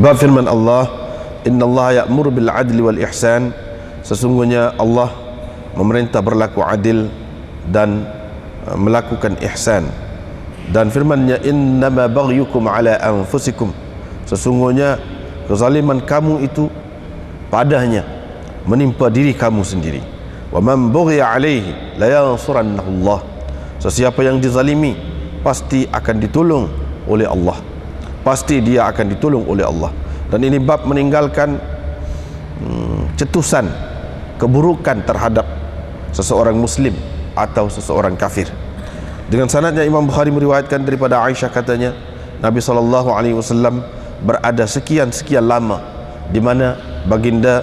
Bab firman Allah, innallaha ya'muru bil adli wal ihsan, sesungguhnya Allah memerintah berlaku adil dan melakukan ihsan. Dan firman-Nya, innama baghyukum ala anfusikum, sesungguhnya kezaliman kamu itu padanya menimpa diri kamu sendiri. Wa man bughiya alaihi la yansurannahu Allah, sesiapa yang dizalimi pasti akan ditolong oleh Allah, pasti dia akan ditolong oleh Allah. Dan ini bab meninggalkan cetusan keburukan terhadap seseorang muslim atau seseorang kafir. Dengan sanadnya Imam Bukhari meriwayatkan daripada Aisyah, katanya Nabi SAW berada sekian-sekian lama di mana baginda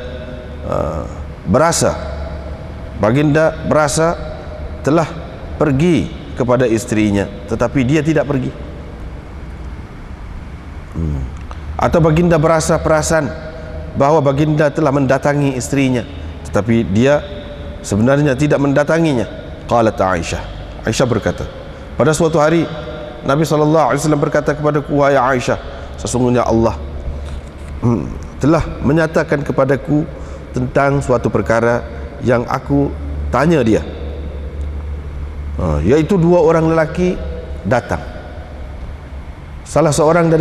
berasa telah pergi kepada istrinya, tetapi dia tidak pergi. Atau baginda berasa perasan bahawa baginda telah mendatangi istrinya, tetapi dia sebenarnya tidak mendatanginya. Qalat Aisyah berkata, pada suatu hari Nabi SAW berkata kepadaku, wahai Aisyah, sesungguhnya Allah telah menyatakan kepadaku tentang suatu perkara yang aku tanya dia, yaitu dua orang lelaki datang, salah seorang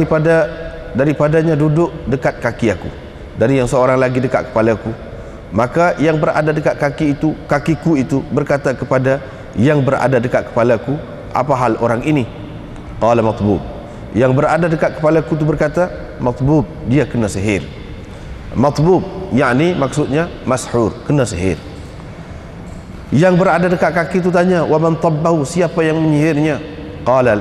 daripadanya duduk dekat kaki aku, dari yang seorang lagi dekat kepala aku. Maka yang berada dekat kakiku itu berkata kepada yang berada dekat kepalaku, apa hal orang ini? Qala matbub. Yang berada dekat kepalaku itu berkata, matbub, dia kena sihir. Matbub yakni maksudnya mashur, kena sihir. Yang berada dekat kaki itu tanya, wa man tabbahu, siapa yang menyihirnya? Qala,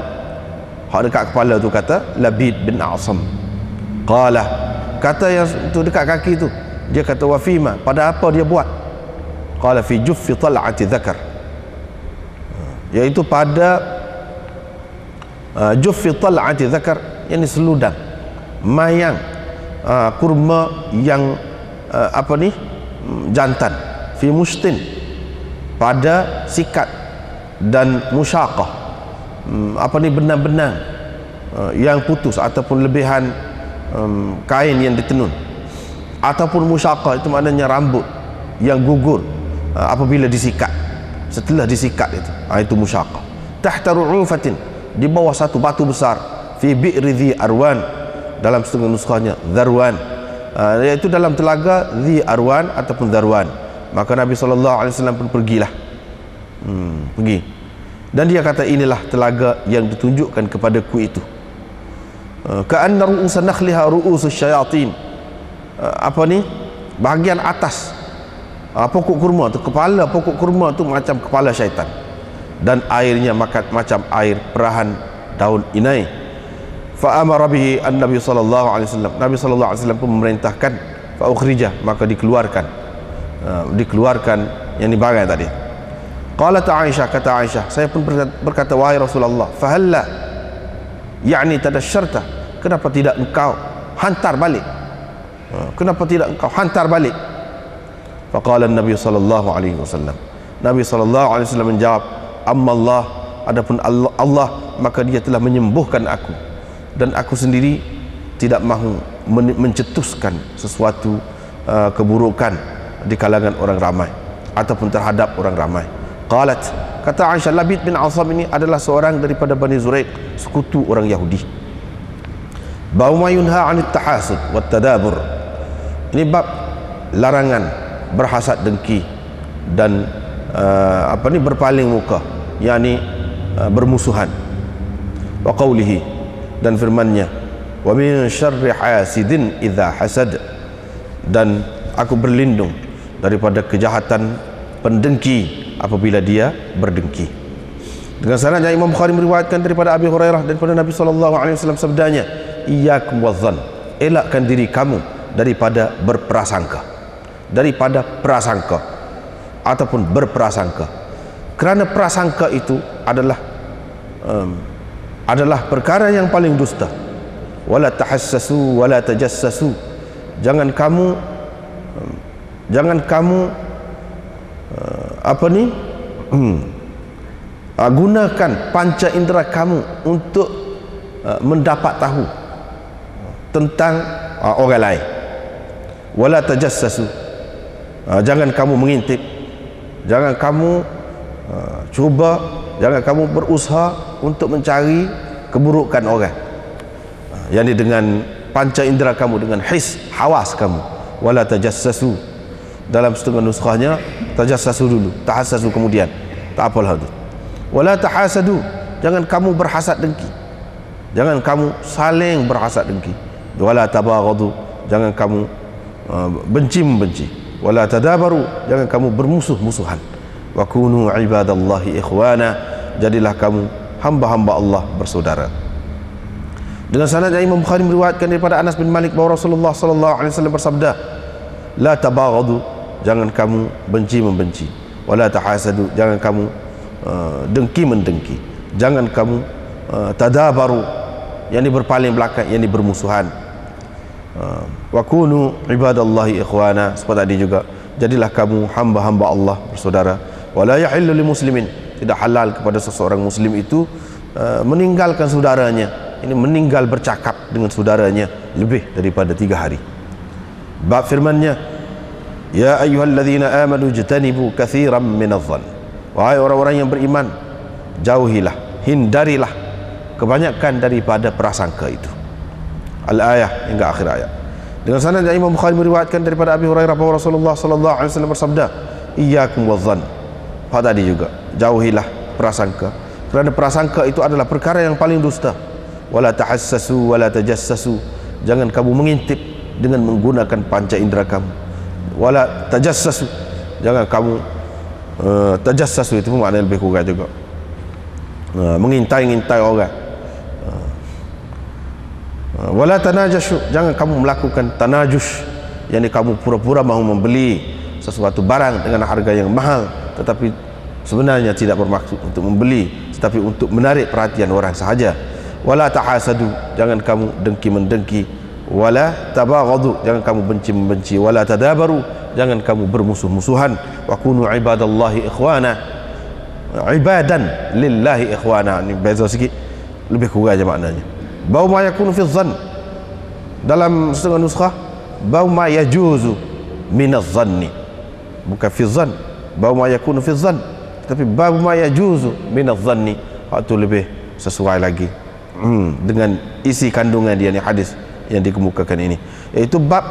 hak dekat kepala itu kata Labid bin A'sam. Qala, kata yang itu dekat kaki itu, dia kata, wa fima, pada apa dia buat? Qala fi juffi tal'ati dzakar, yaitu pada juffi tal'ati dzakar, yakni seludang mayang kurma yang jantan, fi mustin, pada sikat, dan musyaqah, benang-benang yang putus ataupun lebihan kain yang ditenun, ataupun musyaqah itu maknanya rambut yang gugur apabila disikat, setelah disikat itu musyaqah. Tahta ru'ufatin, di bawah satu batu besar, fi bi'ri dhi arwan, dalam setengah nuskahnya Dharwan, yaitu dalam telaga Dhi Arwan ataupun Dharwan. Maka Nabi SAW pun pergilah, pergi, dan dia kata, inilah telaga yang ditunjukkan kepadaku itu, ka'anna ru'usa nakhliha ru'usus syayatin, bahagian atas pokok kurma tu, kepala pokok kurma tu macam kepala syaitan, dan airnya macam air perahan daun inai. Fa amara bihi an-nabi sallallahu alaihi wasallam, Nabi sallallahu alaihi wasallam pun memerintahkan, fa ukhrijah, maka dikeluarkan yang dibagai tadi. Qalat Aisyah, kata Aisyah, saya pun berkata, wahai Rasulullah, fahalla yakni tadasyarta, kenapa tidak engkau hantar balik? Kenapa tidak engkau hantar balik? Faqala Nabi sallallahu alaihi wasallam, Nabi sallallahu alaihi wasallam menjawab, amma Allah, adapun Allah, maka dia telah menyembuhkan aku, dan aku sendiri tidak mahu mencetuskan sesuatu keburukan di kalangan orang ramai ataupun terhadap orang ramai. Qalat, kata Aisyah, Labid bin A'sam ini adalah seorang daripada Bani Zuraiq, sekutu orang Yahudi. Bab ma yunha 'anit tahasud wat tadabur, ini bab larangan berhasad dengki dan berpaling muka, yakni bermusuhan. Wa qawlihi, dan firman-Nya, wa min syarri hasidin idza hasad, dan aku berlindung daripada kejahatan pendengki apabila dia berdengki. Dengan sanadnya Imam Bukhari meriwayatkan daripada Abi Hurairah daripada Nabi SAW sabdanya, iyyakum wadzan, elakkan diri kamu daripada berprasangka, ataupun berprasangka, kerana prasangka itu adalah perkara yang paling dusta. Wala tahassasu wala tajassasu, jangan kamu gunakan panca indera kamu untuk mendapat tahu tentang orang lain. Wala tajassasu, jangan kamu mengintip, jangan kamu cuba, jangan kamu berusaha untuk mencari keburukan orang. Yani dengan panca indera kamu, dengan his, hawas kamu. Wala tajassasu, dalam setengah nuskhahnya tajassasu dulu, tahassasu kemudian, tak apalah itu. Wala tahasadu, jangan kamu berhasad dengki, jangan kamu saling berhasad dengki. Wala tabaghadu, jangan kamu benci-membenci. Wala tadabaru, jangan kamu bermusuh-musuhan. Wa kunu ibadallahi ikhwana, jadilah kamu hamba-hamba Allah bersaudara. Dengan sanad yang Imam Bukhari meriwayatkan daripada Anas bin Malik bahawa Rasulullah sallallahu alaihi wasallam bersabda, la tabaghadu, jangan kamu benci-membenci. Wala tahasadu, jangan kamu dengki-mendengki. Jangan kamu tadabaru, yakni berpaling belakang, yakni bermusuhan. Wa kunu ibadallahi ikhwana, seperti tadi juga, jadilah kamu hamba-hamba Allah bersaudara. Wala yahillu lil muslimin, tidak halal kepada seseorang muslim itu meninggalkan saudaranya, ini meninggal bercakap dengan saudaranya lebih daripada 3 hari. Bab firman-Nya, ya ayyuhalladzina amanu jtanibu katsiran minadh-dhann, wahai orang-orang yang beriman, jauhilah, hindarilah kebanyakan daripada prasangka itu. Al-ayah, hingga akhir ayat. Dengan sanad yang Imam Bukhari meriwayatkan daripada Abi Hurairah bahwa Rasulullah sallallahu alaihi wasallam bersabda, iyyakum wadh-dhann. Tadi juga, jauhilah prasangka, kerana prasangka itu adalah perkara yang paling dusta. Wala tahassasu wala tajassasu, jangan kamu mengintip dengan menggunakan panca indera kamu. Wala tajassasu, jangan kamu tajassasu itu pun maknanya lebih kurang juga, mengintai-ngintai orang. Wala tanajashu, jangan kamu melakukan tanajush, yakni kamu pura-pura mahu membeli sesuatu barang dengan harga yang mahal tetapi sebenarnya tidak bermaksud untuk membeli, tetapi untuk menarik perhatian orang sahaja. Wala tahasadu, jangan kamu dengki-mendengki. Wala tabaghadu, jangan kamu benci-membenci. Wala tadabaru, jangan kamu bermusuh-musuhan. Wa kunu ibadallahi ikhwana, ibadan lillahi ikhwana. Ini beza sikit, lebih kurang aja maknanya. Bau ma yakunu fi dhann, dalam setengah nuskhah bau ma yajuzu minadh-dhanni, bukan fi dhann, bau ma yakunu fi dhann, tapi bau ma yajuzu minadh-dhanni, itu lebih sesuai lagi dengan isi kandungan dia ni hadis yang dikemukakan ini, iaitu bab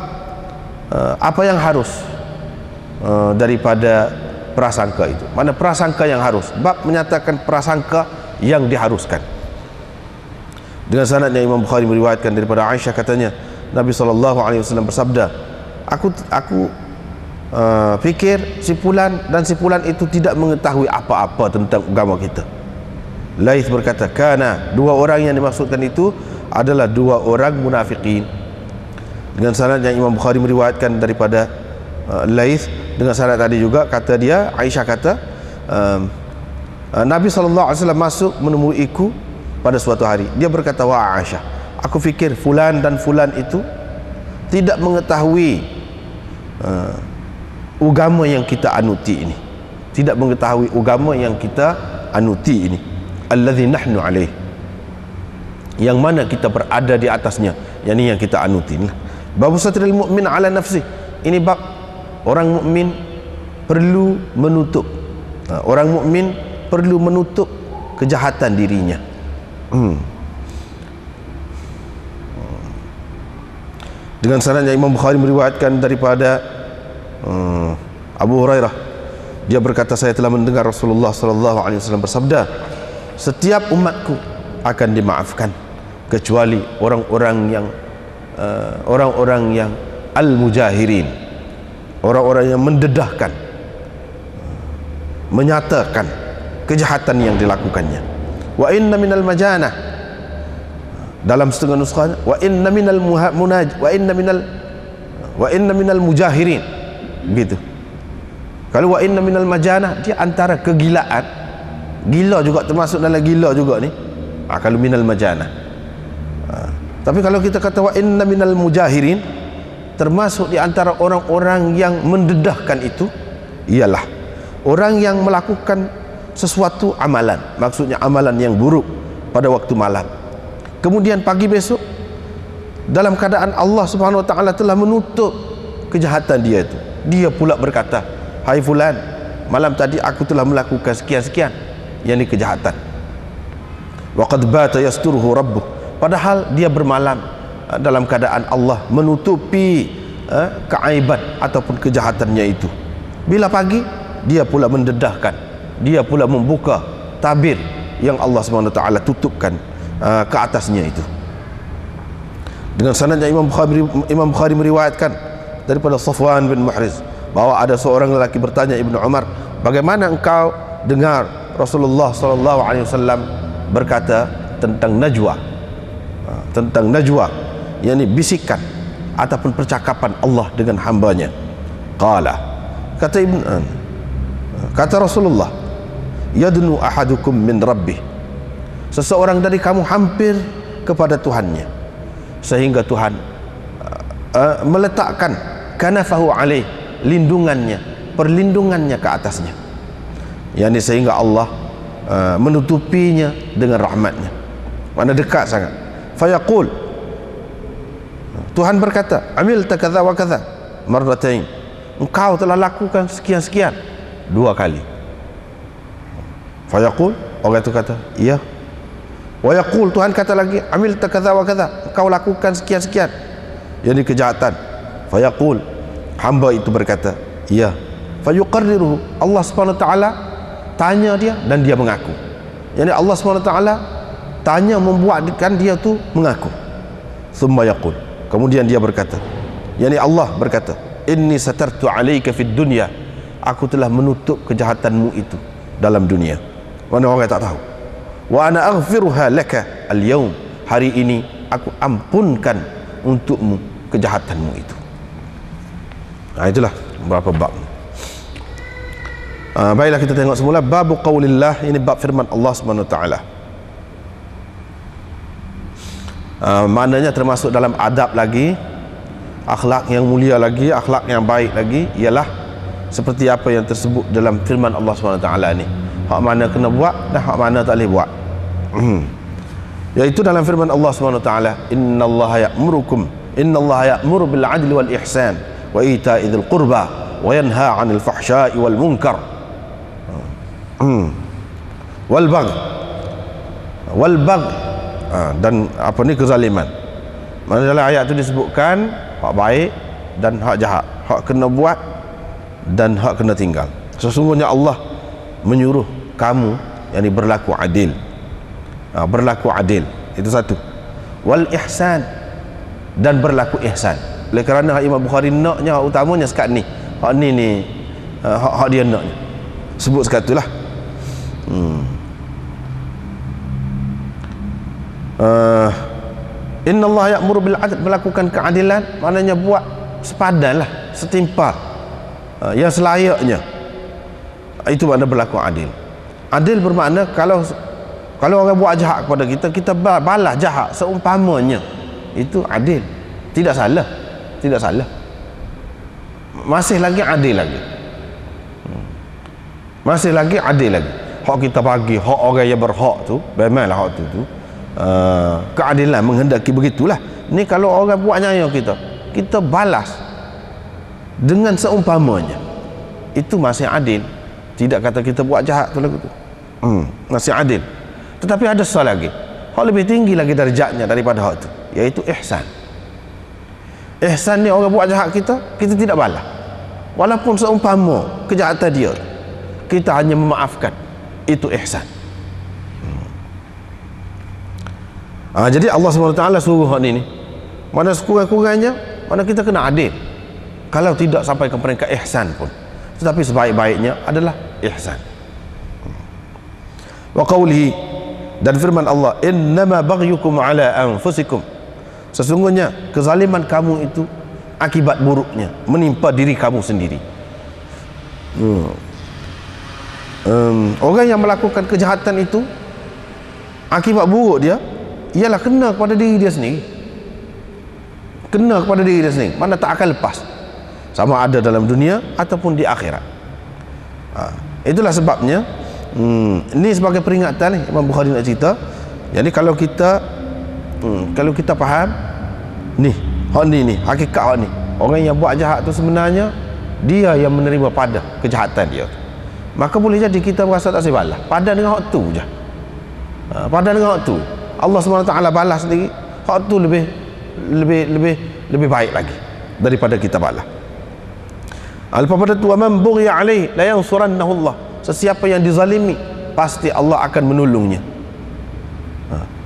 apa yang harus daripada prasangka itu. Mana prasangka yang harus, bab menyatakan prasangka yang diharuskan. Dengan sanadnya Imam Bukhari meriwayatkan daripada Aisyah, katanya Nabi SAW bersabda, aku fikir si fulan dan si fulan itu tidak mengetahui apa-apa tentang agama kita. Laith berkata, kana, 2 orang yang dimaksudkan itu adalah 2 orang munafikin. Dengan sanad yang Imam Bukhari meriwayatkan daripada Laith, dengan sanad tadi juga, kata dia, Aisyah kata, Nabi SAW masuk menemuiku pada suatu hari. Dia berkata, wah Aisyah, aku fikir fulan dan fulan itu tidak mengetahui agama yang kita anuti ini, tidak mengetahui agama yang kita anuti ini, alladzi nahnu alaih, yang mana kita berada di atasnya, yakni yang kita anuti ini. Bab satril mu'min ala nafsi, ini bab orang mukmin perlu menutup, orang mukmin perlu menutup kejahatan dirinya. Dengan sanadnya Imam Bukhari meriwayatkan daripada Abu Hurairah, dia berkata, saya telah mendengar Rasulullah SAW bersabda, setiap umatku akan dimaafkan kecuali orang-orang yang al-mujahirin, orang-orang yang mendedahkan, menyatakan kejahatan yang dilakukannya. Wa inna minal majanah, dalam setengah nuskhah, wa inna minal mujahirin, begitu. Kalau wa inna minal majanah, dia antara kegilaan, gila juga termasuk dalam gila juga ni, kalau minal majanah. Tapi kalau kita kata wa inna minal mujahirin, termasuk di antara orang-orang yang mendedahkan itu ialah orang yang melakukan sesuatu amalan, maksudnya amalan yang buruk pada waktu malam, kemudian pagi besok dalam keadaan Allah Subhanahu wa taala telah menutup kejahatan dia itu. Dia pula berkata, hai fulan, malam tadi aku telah melakukan sekian-sekian, yakni kejahatan. Wa qad bata yasturuhu rabbuh, padahal dia bermalam dalam keadaan Allah menutupi keaiban ataupun kejahatannya itu. Bila pagi, dia pula mendedahkan, dia pula membuka tabir yang Allah SWT tutupkan ke atasnya itu. Dengan sanadnya Imam Bukhari meriwayatkan daripada Safwan bin Muhriz bahwa ada seorang lelaki bertanya Ibnu Umar, bagaimana engkau dengar Rasulullah SAW berkata tentang najwa, yakni bisikan ataupun percakapan Allah dengan hambanya. Qala, kata Rasulullah, yadnu ahadukum min rabbih, seseorang dari kamu hampir kepada Tuhannya sehingga Tuhan meletakkan kanafahu alaih, lindungannya, perlindungannya ke atasnya, yakni sehingga Allah menutupinya dengan rahmatnya, mana dekat sangat. Fayaqul, Tuhan berkata, amilta kadza wa kadza marratain, engkau telah lakukan sekian-sekian 2 kali. Fayaqul, orang itu kata, iya. Wa yaqul, Tuhan kata lagi, amilta kadza wa kadza, engkau lakukan sekian-sekian, yakni kejahatan. Fayaqul, hamba itu berkata, iya. Fayuqarriruhu, Allah Subhanahu wa taala tanya dia dan dia mengaku. Yani Allah Subhanahu wa taala tanya, membuatkan dia tu mengaku. Thumma yaqul, kemudian dia berkata, yani Allah berkata, inni satartu alaika fid dunya, aku telah menutup kejahatanmu itu dalam dunia, mana orang tak tahu. Wa ana aghfiruha laka al-yawm, hari ini aku ampunkan untukmu kejahatanmu itu. Nah, itulah beberapa bab. Baiklah, kita tengok semula bab qaulillah, ini bab firman Allah Subhanahu wa taala. Maknanya termasuk dalam adab lagi, akhlak yang mulia lagi, akhlak yang baik lagi, ialah seperti apa yang tersebut dalam firman Allah Subhanahu wa taala ni. Hak mana kena buat dan hak mana tak boleh buat. Yaitu dalam firman Allah Subhanahu wa taala, innallaha ya'muru bil 'adli wal ihsan wa ita'i dzil qurba wa yanha 'anil fahsya'i wal munkar wal bagh dan apa ni, kezaliman. Mana dalam ayat itu disebutkan hak baik dan hak jahat, hak kena buat dan hak kena tinggal. Sesungguhnya Allah menyuruh kamu yakni berlaku adil. Berlaku adil itu satu. Wal ihsan, dan berlaku ihsan. Oleh kerana Imam Bukhari naknya hak utamanya sekat ni. Hak ni hak dia naknya. Sebut sekat itulah. Inna Allah ya'muru bil 'adl, melakukan keadilan, maknanya buat sepadan lah, setimpal, yang selayaknya. Itu makna berlaku adil. Adil bermakna kalau orang buat jahat kepada kita, kita balas jahat seumpamanya. Itu adil. Tidak salah. Tidak salah. Masih lagi adil lagi. Masih lagi adil lagi. Hak kita bagi, hak orang yang berhak tu, memanglah hak tu keadilan menghendaki begitulah. Ni kalau orang buat nyaya kita balas dengan seumpamanya. Itu masih adil. Tidak kata kita buat jahat tu lagu tu. Masih adil. Tetapi ada soal lagi, hak lebih tinggi lagi darjatnya daripada hak tu, iaitu ihsan. Ihsan ni orang buat jahat kita tidak balas, walaupun seumpama kejahatan dia, kita hanya memaafkan. Itu ihsan. Jadi Allah SWT suruh hak ni, mana sekurang-kurangnya, mana kita kena adil. Kalau tidak sampai ke peringkat ihsan pun, tetapi sebaik-baiknya adalah ihsan. Wa qawlihi, dan firman Allah, innama baghyukum ala anfusikum, sesungguhnya kezaliman kamu itu akibat buruknya menimpa diri kamu sendiri. Orang yang melakukan kejahatan itu, akibat buruk dia ialah kena kepada diri dia sendiri. Kena kepada diri dia sendiri, mana tak akan lepas, sama ada dalam dunia ataupun di akhirat. Itulah sebabnya ini sebagai peringatan ni Imam Bukhari nak cerita. Jadi kalau kita faham Ni hakikat hak ni. Orang yang buat jahat tu sebenarnya dia yang menerima pada kejahatan dia. Maka boleh jadi kita merasa tak boleh balas. Padan dengan hak tu je. Padan dengan hak tu. Allah SWT balas sendiri. Hak tu lebih baik lagi daripada kita balas. Lepas pada tu, man bughiya alaihi la yansurannahu Allah. Sesiapa yang dizalimi pasti Allah akan menolongnya.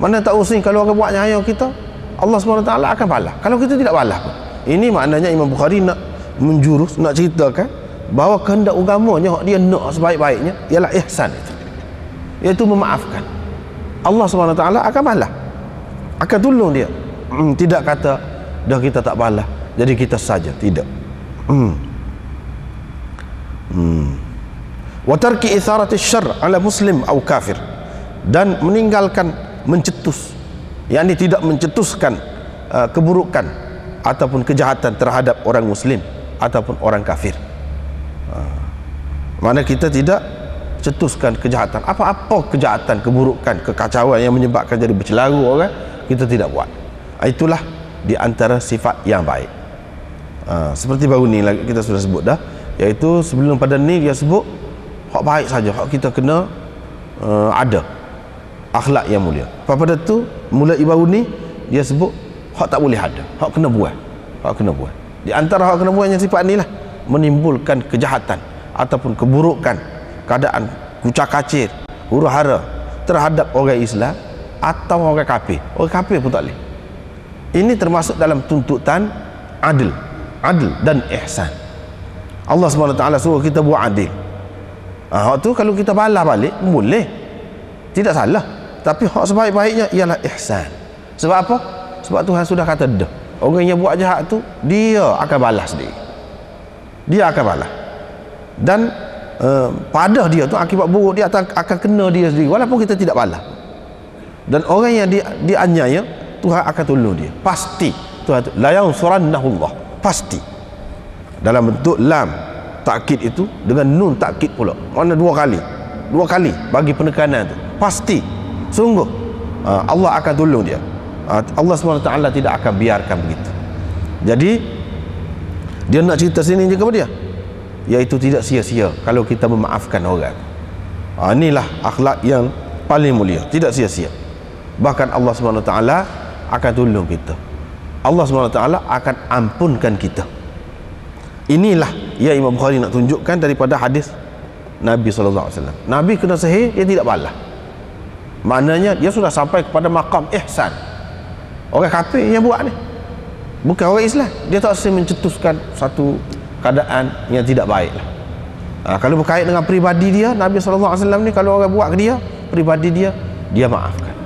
Mana tak using kalau orang buat nyaya kita, Allah SWT akan balas. Kalau kita tidak balas pun. Ini maknanya Imam Bukhari nak menjurus, nak ceritakan bahawa kehendak agamanya dia nak sebaik-baiknya ialah ihsan itu, iaitu memaafkan. Allah SWT akan balas, akan tolong dia. Tidak kata dah kita tak balas jadi kita saja, tidak. Wa tarki itharati syarr ala muslim atau kafir, dan meninggalkan mencetus, yakni tidak mencetuskan keburukan ataupun kejahatan terhadap orang muslim ataupun orang kafir. Mana kita tidak cetuskan kejahatan, apa-apa kejahatan, keburukan, kekacauan yang menyebabkan jadi bercelaru orang, kita tidak buat. Itulah di antara sifat yang baik. Seperti baru ni lagi kita sudah sebut dah, iaitu sebelum pada ni dia sebut hak baik saja, hak kita kena ada akhlak yang mulia. Pada tu mulai baru ni dia sebut hak tak boleh ada, hak kena buat, hak kena buat. Di antara hak kena buatnya sifat ni lah, menimbulkan kejahatan ataupun keburukan, keadaan kucak-kacir, huru-hara terhadap orang Islam atau orang kafir. Orang kafir pun tak boleh. Ini termasuk dalam tuntutan adil dan ihsan. Allah SWT suruh kita buat adil. Hak tu kalau kita balas balik boleh, tidak salah. Tapi hak sebaik-baiknya ialah ihsan. Sebab apa? Sebab Tuhan sudah kata dah, orang yang buat jahat tu dia akan balas sendiri. Dia akan balas. Dan pada dia tu akibat buruk dia akan kena dia sendiri walaupun kita tidak balas. Dan orang yang dianiaya, Tuhan akan tolong dia pasti. Tuhan tu la yansurannahu Allah, pasti, dalam bentuk lam takkid itu dengan nun takkid pula, mana dua kali bagi penekanan tu, pasti, sungguh Allah akan tolong dia. Allah SWT tidak akan biarkan begitu. Jadi dia nak cerita sini juga kepada dia, iaitu tidak sia-sia kalau kita memaafkan orang. Inilah akhlak yang paling mulia, tidak sia-sia. Bahkan Allah SWT akan tolong kita, Allah SWT akan ampunkan kita. Inilah yang Imam Bukhari nak tunjukkan daripada hadis Nabi SAW. Nabi kena sihir, dia tidak balas. Maknanya dia sudah sampai kepada maqam ihsan. Orang kafir yang buat ni, bukan orang Islam, dia tak usah mencetuskan satu keadaan yang tidak baik lah. Kalau berkait dengan pribadi dia, Nabi SAW ni kalau orang buat ke dia, pribadi dia maafkan.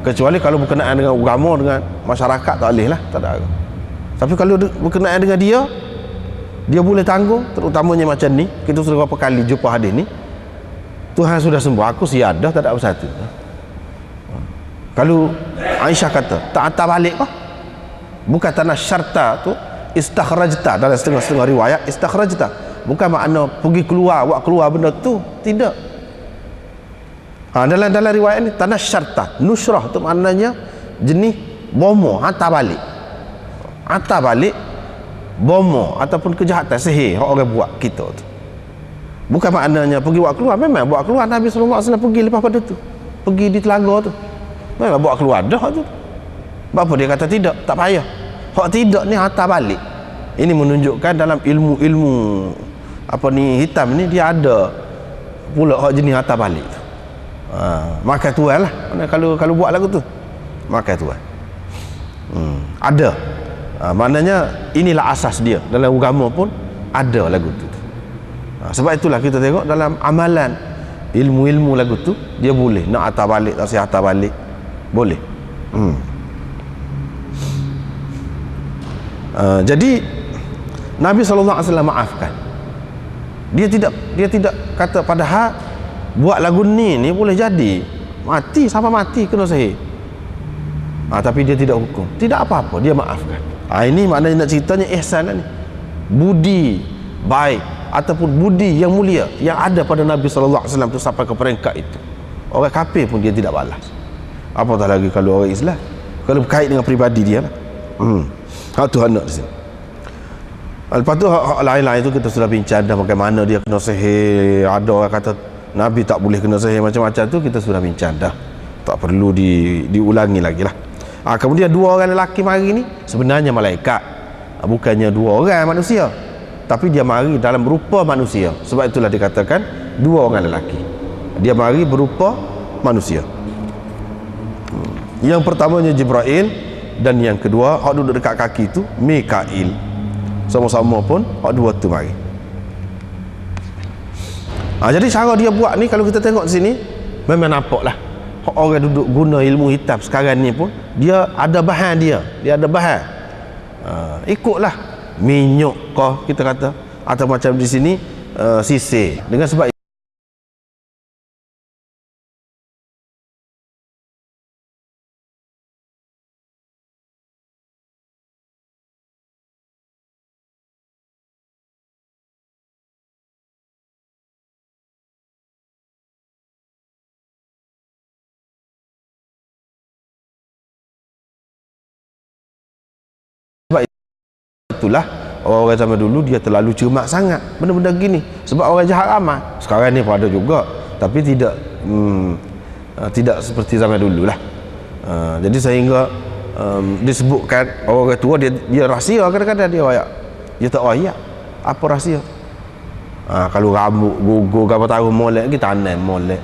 Kecuali kalau berkenaan dengan agama, dengan masyarakat, tak boleh lah, tak ada. Tapi kalau berkenaan dengan dia boleh tanggung. Terutamanya macam ni, kita sudah berapa kali jumpa hadis ni, Tuhan sudah sembuh, aku siadah, tak ada apa satu. Kalau Aisyah kata tak hantar balik kah, bukan tanah syarta tu istakhrajta, dalam setengah-setengah riwayat istakhrajta, bukan makna pergi keluar, buat keluar benda tu, tidak. Dalam riwayat ni tanah syarta, nusrah tu maknanya jenis bomo, hantar balik bomo ataupun kejahatan sihir orang buat kita tu. Bukan maknanya pergi buat keluar. Memang buat keluar, Nabi SAW pergi lepas pada tu, pergi di telaga tu, memang buat keluar dah tu. Apa dia kata tidak, tak payah. Hak tidak ni hantar balik. Ini menunjukkan dalam ilmu apa ni hitam ni, dia ada pula hak jenis hantar balik tu. Makan tuan lah. Kalau buat lagu tu, makan tuan. Ada. Maknanya inilah asas dia. Dalam agama pun ada lagu tu. Sebab itulah kita tengok dalam amalan ilmu-ilmu lagu tu, dia boleh nak hantar balik, tak saya hantar balik, boleh. Jadi Nabi SAW maafkan. Dia tidak kata padahal buat lagu ni boleh jadi mati, sampai mati kena sihir. Tapi dia tidak hukum, tidak apa-apa, dia maafkan. Ini maknanya nak ceritanya ihsan ni, budi baik ataupun budi yang mulia yang ada pada Nabi SAW tu sampai ke peringkat itu. Orang kafir pun dia tidak balas, apatah lagi kalau orang Islam, kalau berkait dengan pribadi dia lah. Hak tu anak di sini. Lepas tu hak lain-lain tu kita sudah bincang dah bagaimana dia kena sihir. Ada orang kata Nabi tak boleh kena sihir, macam-macam tu kita sudah bincang dah. Tak perlu diulangi lagi lah. Kemudian dua orang lelaki mari ni sebenarnya malaikat. Bukannya dua orang manusia, tapi dia mari dalam berupa manusia. Sebab itulah dikatakan dua orang lelaki. Dia mari berupa manusia. Yang pertamanya Jibril, dan yang kedua hak duduk dekat kaki tu Mikail. Sama-sama pun hak dua tu mari. Jadi cara dia buat ni kalau kita tengok di sini memang nampaklah hak orang duduk guna ilmu hitam sekarang ni pun dia ada bahan dia ada bahan. Ikutlah minyak kah kita kata, atau macam di sini sisir. Dengan sebab itulah orang-orang zaman dulu dia terlalu cermat sangat benda-benda gini. Sebab orang jahat ramai sekarang ni pun ada juga, tapi tidak seperti zaman dulu lah. Jadi sehingga disebutkan orang tua dia rahsia. Kadang-kadang dia tak wayak apa rahsia. Kalau rambut gugur berapa tahun molek kita tanam molek.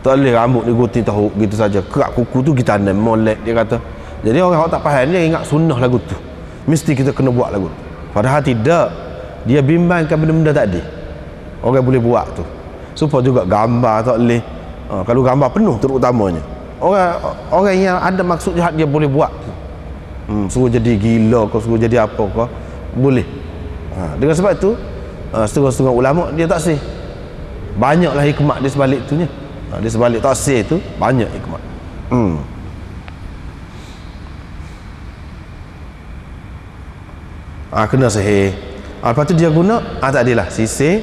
Tak boleh rambut digunting tahu gitu saja, kerak kuku tu kita tanam molek, dia kata. Jadi orang tak faham dia ingat sunnah lagu tu, mesti kita kena buat lagu tu. Padahal tidak. Dia bimbangkan benda-benda tadi orang boleh buat tu. Supaya juga gambar tak boleh. Kalau gambar penuh terutamanya orang yang ada maksud jahat dia boleh buat tu. Suruh jadi gila kau, suruh jadi apa kau boleh. Dengan sebab tu setengah-setengah ulama dia tak sih. Banyaklah hikmat di sebalik tu nya. Di sebalik taksir tu banyak hikmat. Kena sihir. Lepas tu dia guna tadilah sisir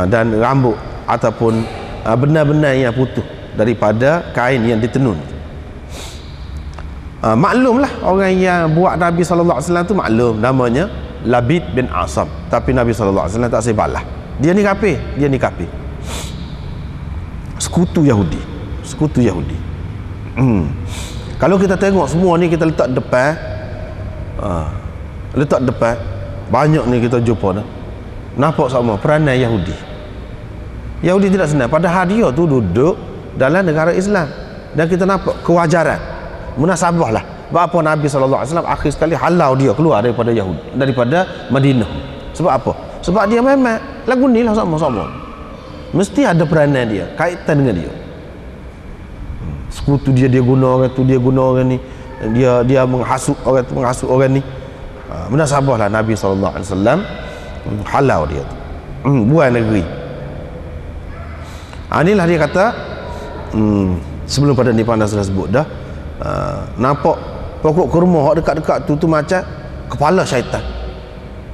dan rambut ataupun benda-benda yang putus daripada kain yang ditenun. Maklumlah orang yang buat Nabi SAW tu maklum, namanya Labid bin Asam. Tapi Nabi SAW tak sebalah. Dia ni kafir. Sekutu Yahudi. Kalau kita tengok semua ni kita letak depan, banyak ni kita jumpa dah. Nampak sama peranan Yahudi tidak senang. Padahal dia tu duduk dalam negara Islam dan kita nampak kewajaran, munasabah lah. Apa Nabi SAW akhir sekali halau dia keluar daripada Yahudi, daripada Madinah. Sebab apa? Sebab dia memang lagu ni lah sama-sama, mesti ada peranan dia, kaitan dengan dia. Sekutu dia guna orang tu, dia guna orang ni, dia menghasut orang tu, menghasut orang ni. Munasabahlah Nabi SAW halau dia tu, buang negeri. Inilah dia kata sebelum pada ni pandang sudah sebut dah, nampak pokok kurma dekat-dekat tu macam kepala syaitan.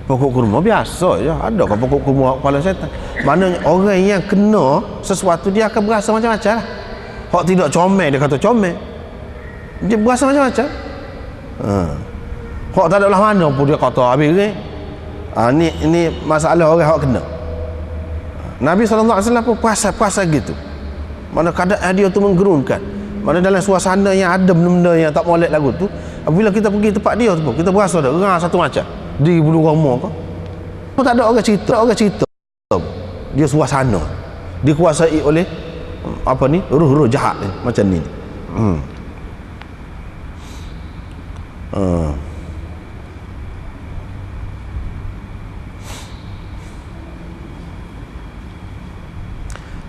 Pokok kurma biasa je, ada kan pokok kurma kepala syaitan. Maknanya orang yang kena sesuatu dia akan berasa macam-macam lah. Hak tidak comel dia kata comel, dia berasa macam-macam. Hak tak ada belah mana pun dia kata habis ni. Ini masalah orang hak kena. Nabi SAW pun puasa gitu. Mana keadaan dia tu menggerunkan. Mana dalam suasana yang ada benda-benda yang tak molek lagu tu, apabila kita pergi tempat dia tu pun kita berasa dah satu macam di bulu roma kau. Tak ada orang cerita dia suasana dikuasai oleh roh-roh jahat ni, macam ni.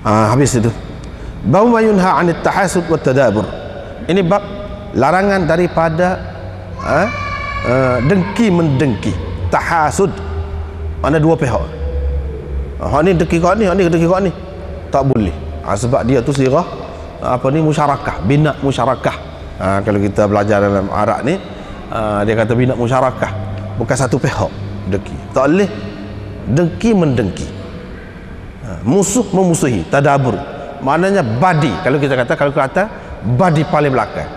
Habis itu bab mayunha 'anit tahasud wat tadabur. Ini bab larangan daripada dengki mendengki. Tahasud mana dua pihak. Hak ni dengki kau ni, hak ni dengki kau ni. Tak boleh. Sebab dia tu sirah musyarakah, bina musyarakah. Kalau kita belajar dalam Arab ni, dia kata bina musyarakah, bukan satu pihak dengki. Tak boleh dengki mendengki. Musuh memusuhi, tadabur maknanya badi. Kalau kita kata badi paling belakang.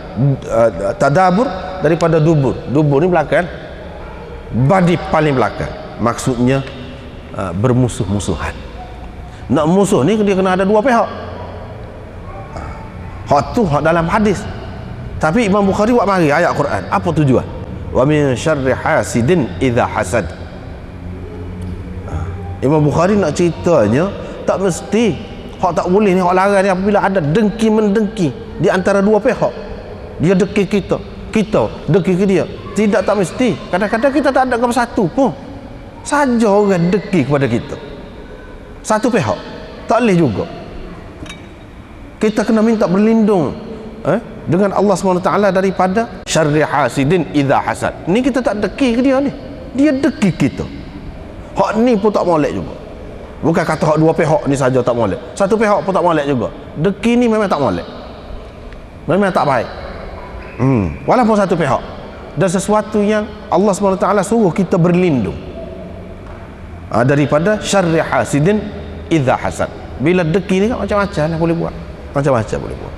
Tadabur daripada dubur. Dubur ni belakang, badi paling belakang. Maksudnya bermusuh-musuhan. Nak musuh ni dia kena ada dua pihak. Hak tu hak dalam hadis. Tapi Imam Bukhari buat mari ayat Quran. Apa tujuan? Wa min syarri hasidin idza hasad. Imam Bukhari nak ceritanya tak mesti hak tak boleh ni, hak larang ni apabila ada dengki mendengki di antara dua pihak. Dia dengki kita, kita dengki ke dia. Tidak, tak mesti. Kadang-kadang kita tak ada satu pun. Saja orang dengki kepada kita. Satu pihak. Tak boleh juga. Kita kena minta berlindung dengan Allah SWT daripada syarri hasidin idza hasad. Ni kita tak dengki ke dia ni. Dia dengki kita. Hak ni pun tak molek juga. Bukan kata hak dua pihak ni saja tak molek. Satu pihak pun tak molek juga. Dengki ni memang tak molek. Memang tak baik. Walaupun satu pihak. Dan sesuatu yang Allah SWT suruh kita berlindung daripada syarri hasidin idza hasad. Bila dengki ni kan macam-macam lah boleh buat. Macam-macam boleh buat.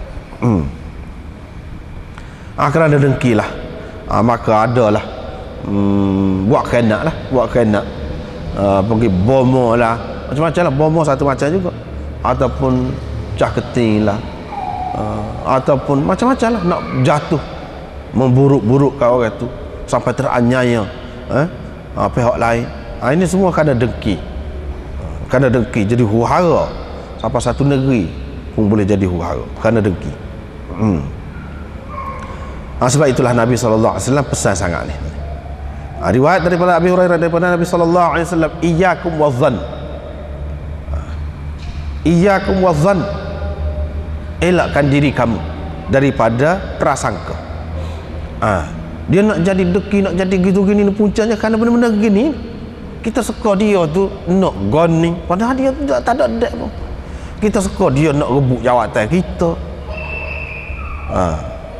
Kerana dengki lah, maka adalah buat kenak lah, buat kenak, pergi bomo lah, macam-macam lah. Bomo satu macam juga, ataupun cah keting lah, ataupun macam-macam lah, nak jatuh memburuk-buruk kat orang tu sampai teraniaya pihak lain. Ini semua kerana dengki. Kerana dengki jadi huru-hara. Sampai satu negeri pun boleh jadi huru-hara kerana dengki. Sebab itulah Nabi SAW pesan sangat ni. Riwayat daripada Abi Hurairah daripada Nabi SAW, iyyakum wadh-dhann. Iyyakum wadh-dhann. Elakkan diri kamu daripada prasangka. Dia nak jadi dengki, nak jadi gitu gini, puncanya kerana benda-benda gini. Kita suka dia tu nak goni, padahal dia tak ada dek pun. Kita suka dia nak rebut jawatan kita.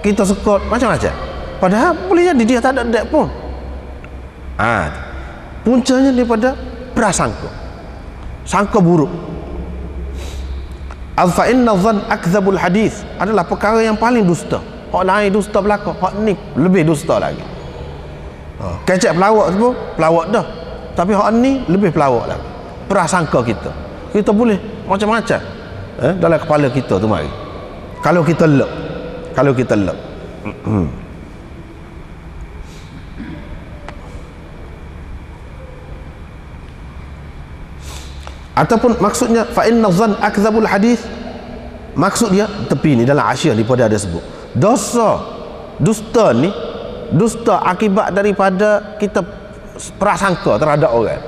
Kita suka macam-macam, padahal boleh jadi dia tak ada dek pun. Puncanya daripada prasangka, sangka buruk. Fa inna dhann akdzabul hadis, adalah perkara yang paling dusta. Hak lain dusta belaka, hak ni lebih dusta lagi. Kecek pelawak tu pun pelawak dah, tapi hak ni lebih pelawak lagi. Prasangka kita boleh macam-macam dalam kepala kita tu mari. Kalau kita lep. Ataupun maksudnya fa inna dhann akdzabul hadis, maksud dia tepi ni dalam Asyir daripada ada sebut dusta ni, dusta akibat daripada kita prasangka terhadap orang.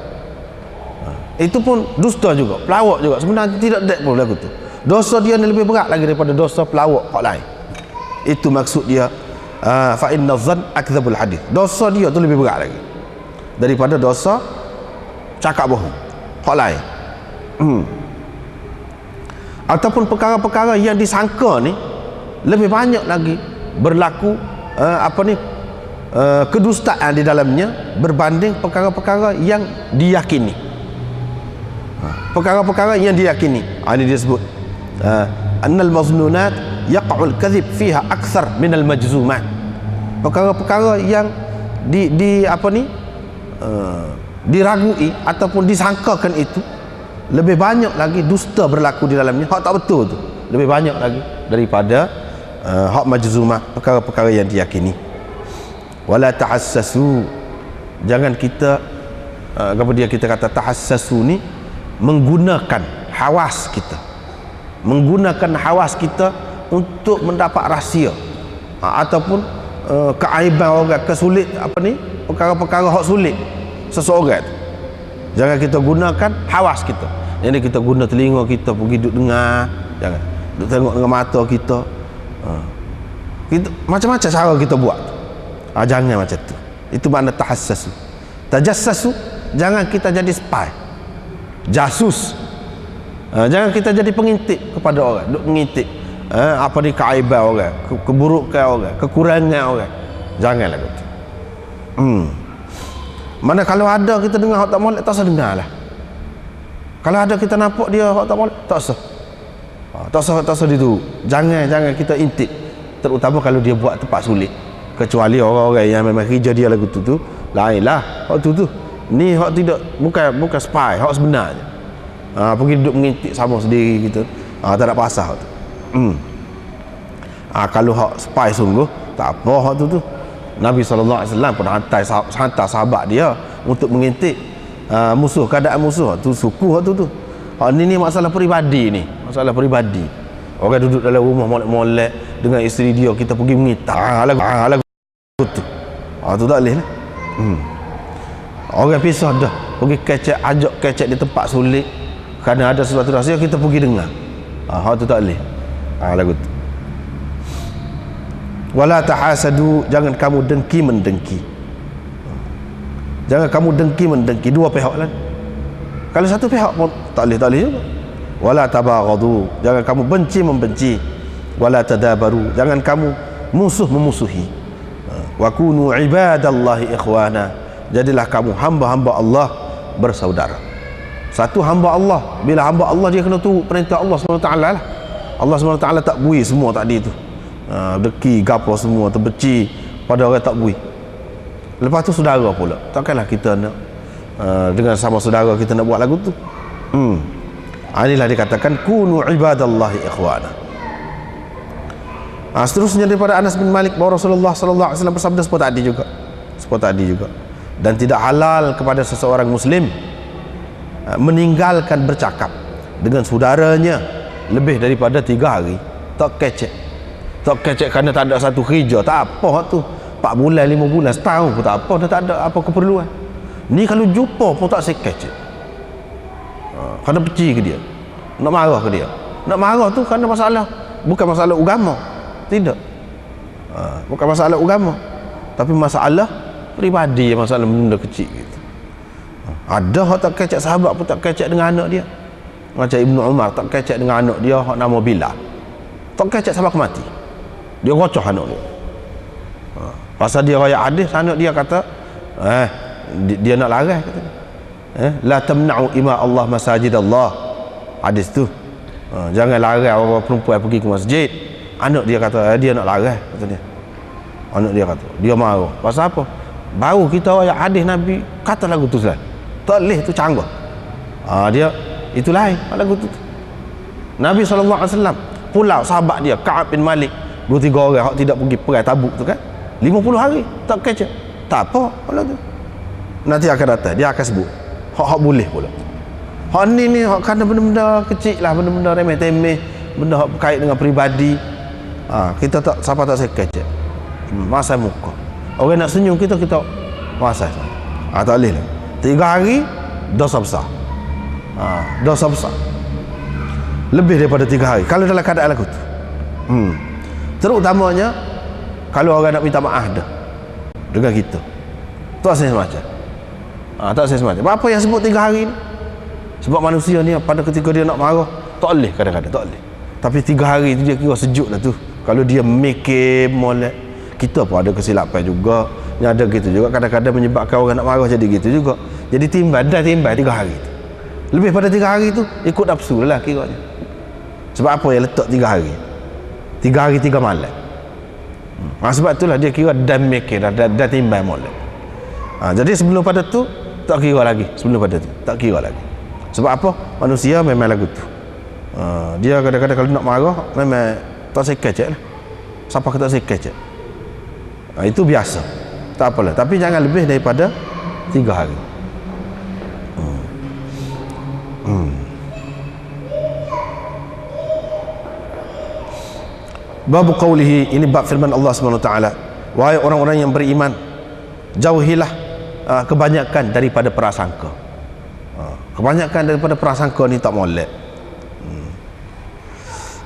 Itu pun dusta juga, pelawak juga. Sebenarnya tidak dek pun lagu tu. Dosa dia ni lebih berat lagi daripada dosa pelawak hak lain. Itu maksud dia fa inna dhann akdzabul hadis. Dosa dia tu lebih berat lagi daripada dosa cakap bohong hak lain. Ataupun perkara-perkara yang disangka ni lebih banyak lagi berlaku kedustaan di dalamnya berbanding perkara-perkara yang diyakini. Perkara-perkara yang diyakini, ini dia sebut annal maznunat yaqa'ul kadhib fiha akthar minal majzumat. Perkara-perkara yang diragui ataupun disangkakan itu lebih banyak lagi dusta berlaku di dalamnya, hak tak betul tu lebih banyak lagi daripada hak majzumah, perkara-perkara yang diyakini. Wala tahassasu, jangan kita kemudian kita kata tahassasu ni menggunakan hawas kita untuk mendapat rahsia ataupun keaiban orang, kesulit perkara-perkara hak sulit seseorang. Jangan kita gunakan hawas kita. Jadi kita guna telinga kita pergi duduk dengar, jangan duduk tengok dengan mata kita. Kita macam-macam cara kita buat. Jangan macam tu. Itu makna tahassasu. Tajassasu, jangan kita jadi spy, jasus. Jangan kita jadi pengintip kepada orang, duk mengintip keaiban orang, keburukan orang, kekurangan orang. Janganlah gitu. Mana kalau ada kita dengar hak tak molek, tak usah dengar lah. Kalau ada kita nampak dia hak tak molek, tak usah. Tak usah itu. Jangan kita intip. terutama kalau dia buat tempat sulit. Kecuali orang-orang yang memang kerja dia lagu tu lain lah. Hak tu ni hak tidak, bukan spy, hak sebenarnya. Pergi duduk mengintip sama sendiri gitu. Tak ada pasal tu. Kalau hak spy sungguh tak apa hak tu. Nabi SAW pun hantar sahabat dia untuk mengintip keadaan musuh. Tu suku hak tu. Hak ni masalah peribadi ni, masalah peribadi. Orang duduk dalam rumah molek-molek dengan isteri dia, kita pergi mengintip. Lagu tu. Tu tak boleh lah. Orang pisah dah, pergi ajak kecek di tempat sulit kerana ada sesuatu rahsia, kita pergi dengar. Hak tu tak boleh. Lagu tu. Wala tahasadu, jangan kamu dengki mendengki. Jangan kamu dengki mendengki, dua pihak lah. Kalau satu pihak pun tak boleh juga. Wala tabaghadu, jangan kamu benci membenci. Wala tadabaru, jangan kamu musuh memusuhi. Wa kunu ibadallahi ikhwana, jadilah kamu hamba-hamba Allah bersaudara. Satu hamba Allah, bila hamba Allah dia kena turut perintah Allah SWT lah. Allah SWT tak bui semua tadi tu. Deki gapo semua terbeci pada orang tak bui. Lepas tu saudara pula, takkanlah kita nak dengan sama saudara kita nak buat lagu tu. Inilah dikatakan kunu ibadallahi ikhwana. Seterusnya daripada Anas bin Malik bahawa Rasulullah SAW bersabda seperti tadi juga, dan tidak halal kepada seseorang muslim meninggalkan bercakap dengan saudaranya lebih daripada 3 hari. Tak kecek kerana tak ada satu kerja, tak apa tu 4 bulan, 5 bulan, setahun pun tak apa, dah tak ada apa keperluan. Ni kalau jumpa pun tak sekecek. Kerana benci ke dia, nak marah ke dia. Nak marah tu kerana masalah, bukan masalah agama. Tidak. Bukan masalah agama, tapi masalah peribadi, masalah benda kecil gitu. Ada hak tak kecek sahabat pun tak kecek dengan anak dia. Macam Ibnu Umar tak kecek dengan anak dia hak nama Bilal. Tak kecek sampai mati. Dia gocoh anak dia. Pasal dia raya hadis, anak dia kata dia nak larang kata. La tamna'u ima Allah masajid Allah. Hadis tu. Jangan larang orang perempuan pergi ke masjid. Anak dia kata dia nak larang kata dia. Anak dia kata, dia marah. Pasal apa? Baru kita ayat hadis Nabi kata lagu tu salah. Tak boleh tu canggah. Dia itu lain lagu tu. Nabi SAW pulau sahabat dia Ka'ab bin Malik 2-3 orang hak tidak pergi perang Tabuk tu kan, 50 hari tak kecek. Tak apa lagu tu. Nanti akan datang dia akan sebut hak boleh pula. Hak ni hak kena benda-benda kecil lah, benda-benda remeh-temeh, benda hak berkait dengan peribadi. Kita tak, siapa tak sekecek. Masa muka orang nak senyum kita masa tak boleh lah. 3 hari dosa besar. Dosa besar lebih daripada 3 hari kalau dalam keadaan lagu tu. Terutamanya kalau orang nak minta maaf dah dengan kita, tak saya semacam tak saya semacam apa yang sebut 3 hari ni. Sebab manusia ni pada ketika dia nak marah tak boleh, kadang-kadang tak boleh, tapi 3 hari tu dia kira sejuk lah tu. Kalau dia mikir molek, kita pun ada kesilapan juga yang ada gitu juga, kadang-kadang menyebabkan orang nak marah jadi gitu juga. Jadi timbal 3 hari tu. Lebih pada 3 hari tu ikut nafsu lah kiranya. Sebab apa yang letak 3 hari 3 hari 3 malam. Sebab itulah dia kira dan mikir dan timbal molek. Jadi sebelum pada tu tak kira lagi, sebelum pada tu tak kira lagi. Sebab apa? Manusia memang lagu tu. Dia kadang-kadang kalau nak marah memang tak sekecek lah. Siapa kata sekecek? Itu biasa, tak apalah, tapi jangan lebih daripada 3 hari. Bab qawlihi, ini bab firman Allah SWT, wahai orang-orang yang beriman, jauhilah kebanyakan daripada prasangka. Kebanyakan daripada prasangka ni tak molek.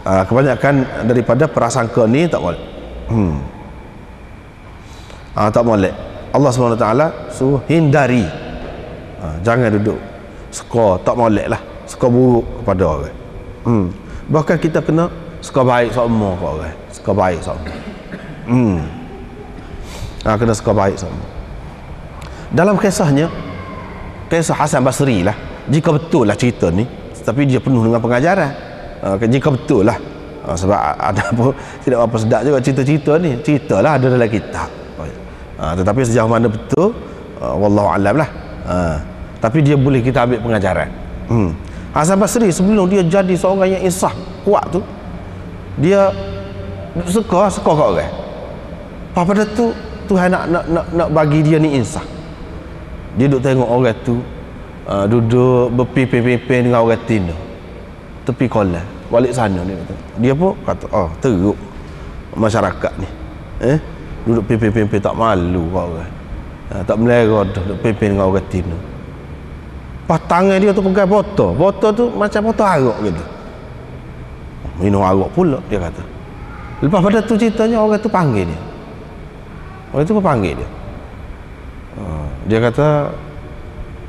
Kebanyakan daripada prasangka ni tak molek. Tak molek. Allah SWT suruh hindari. Jangan duduk suka tak molek lah, suka buruk kepada orang. Bahkan kita kena suka baik sama ke orang, suka baik sama. Kena suka baik sama. Dalam kisahnya, kisah Hasan Basri lah, jika betul lah cerita ni, tapi dia penuh dengan pengajaran. Jika betul lah Sebab ada apa tidak apa sedap juga cerita-cerita ni, ceritalah ada dalam kitab. Tetapi sejauh mana betul, wallahu alam lah. Tapi dia boleh kita ambil pengajaran. Hasan Basri sebelum dia jadi seorang yang insaf kuat tu, dia suka kat orang. Pada tu Tuhan nak bagi dia ni insaf. Dia duduk tengok orang tu duduk berpimpin-pimpin dengan orang Tino tepi kolam balik sana ni. Dia pun kata, oh teruk masyarakat ni, duduk pimpin-pimpin tak malu kau orang, tak melera duduk pimpin dengan orang Tino. Pas tangan dia tu pegang botol tu macam botol arak gitu, minum arak pula dia kata. Lepas pada tu ceritanya orang tu panggil dia, orang tu pun panggil dia. Dia kata,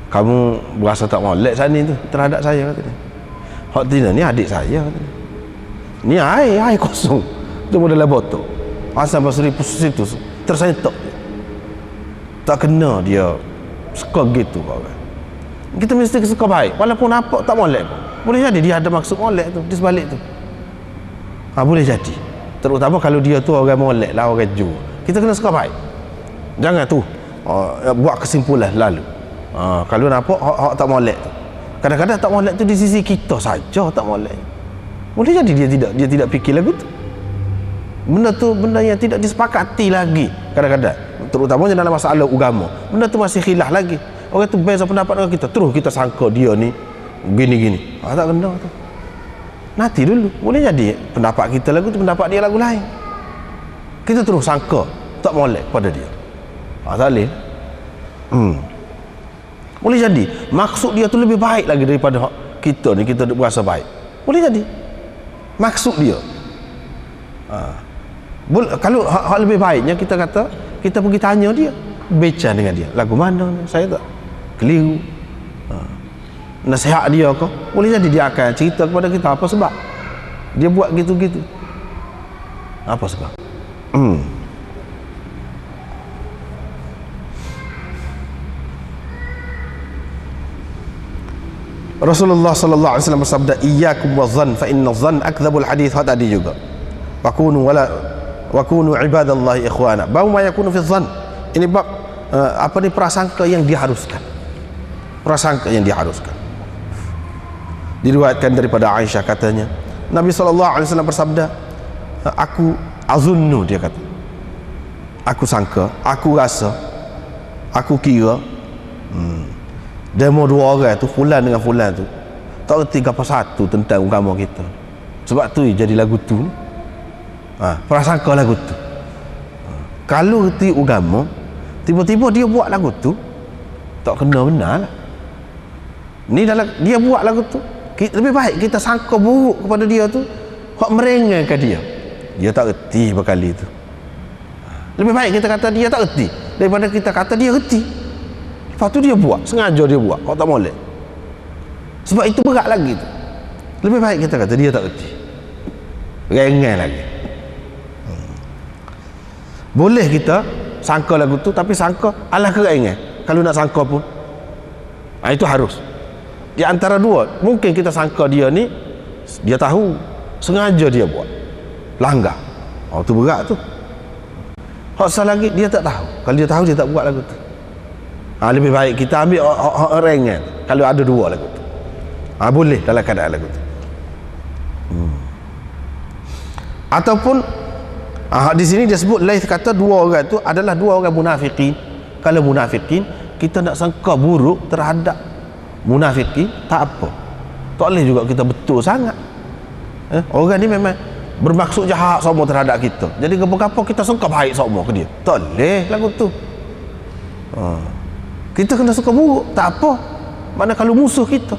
kamu berasa tak molek sana tu terhadap saya, kata dia. Hak Tina ni adik saya, kata dia. Ni air kosong tu dalam botol. Hasan Basri situ tersentak, tak kena dia suka gitu orang. Kita mesti suka baik walaupun nampak tak molek. Boleh jadi dia ada maksud molek tu di sebalik tu. Boleh jadi, terutama kalau dia tu orang molek lah, orang ju. Kita kena suka baik, jangan tu buat kesimpulan lalu. Kalau nampak hak tak molek tu, kadang-kadang tak molek tu di sisi kita saja tak molek. Boleh jadi dia tidak fikir lagu tu. Benda tu benda yang tidak disepakati lagi kadang-kadang, terutamanya dalam masalah agama. Benda tu masih khilaf lagi. Orang tu beza pendapat dengan kita, terus kita sangka dia ni gini-gini. Tak kena tu. Nanti dulu, boleh jadi pendapat kita lagu tu, pendapat dia lagu lain. Kita terus sangka tak molek pada dia. Tak boleh. Boleh jadi maksud dia tu lebih baik lagi daripada kita ni, kita berasa baik. Boleh jadi maksud dia. Kalau hak lebih baiknya kita kata, kita pergi tanya dia, bincang dengan dia, lagu mana saya tak keliru, nasihat dia ke, boleh jadi dia akan cerita kepada kita apa sebab dia buat gitu-gitu, apa sebab. Rasulullah sallallahu alaihi wasallam bersabda, iyyakum wadh-dhann fa inna adh-dhann akdzabul hadits. Tadi juga wa kunu ibadallahi ikhwana. Bab ma yakunu fi dhann. Ini bab prasangka yang diharuskan. Prasangka yang diharuskan. Diriwayatkan daripada Aisyah, katanya Nabi sallallahu alaihi wasallam bersabda, aku azunnu, dia kata, aku sangka, aku rasa, aku kira demo dua orang tu, fulan dengan fulan tu, tak erti apa satu tentang agama kita. Sebab tu jadi lagu tu. Prasangka lagu tu. Kalau erti agama, tiba-tiba dia buat lagu tu, tak kena benar lah. Ni dalam dia buat lagu tu, lebih baik kita sangka buruk kepada dia tu, hak merengengkan dia. Dia tak erti berkali tu. Lebih baik kita kata dia tak erti daripada kita kata dia erti. Lepas tu dia buat, sengaja dia buat, kau tak molek. Sebab itu berat lagi tu. Lebih baik kita kata dia tak erti, rengeng lagi. Boleh kita sangka lagu tu, tapi sangka alah kerengeng. Kalau nak sangka pun itu harus di antara dua. Mungkin kita sangka dia ni, dia tahu, sengaja dia buat, langgar. Tu berat tu. Hak salah lagi dia tak tahu. Kalau dia tahu, dia tak buat lagu tu. Lebih baik kita ambil rengeng kalau ada dua lagu tu. Boleh dalam keadaan lagu tu. Ataupun di sini dia sebut, Laith kata dua orang tu adalah dua orang munafikin. Kalau munafikin, kita nak sangka buruk terhadap munafikin, tak apa, tak boleh juga kita betul sangat. Orang ni memang bermaksud jahat semua terhadap kita, jadi apa-apa kita sangka baik semua ke dia, tak boleh lagu tu. Kita kena suka buruk, tak apa. Mana kalau musuh kita,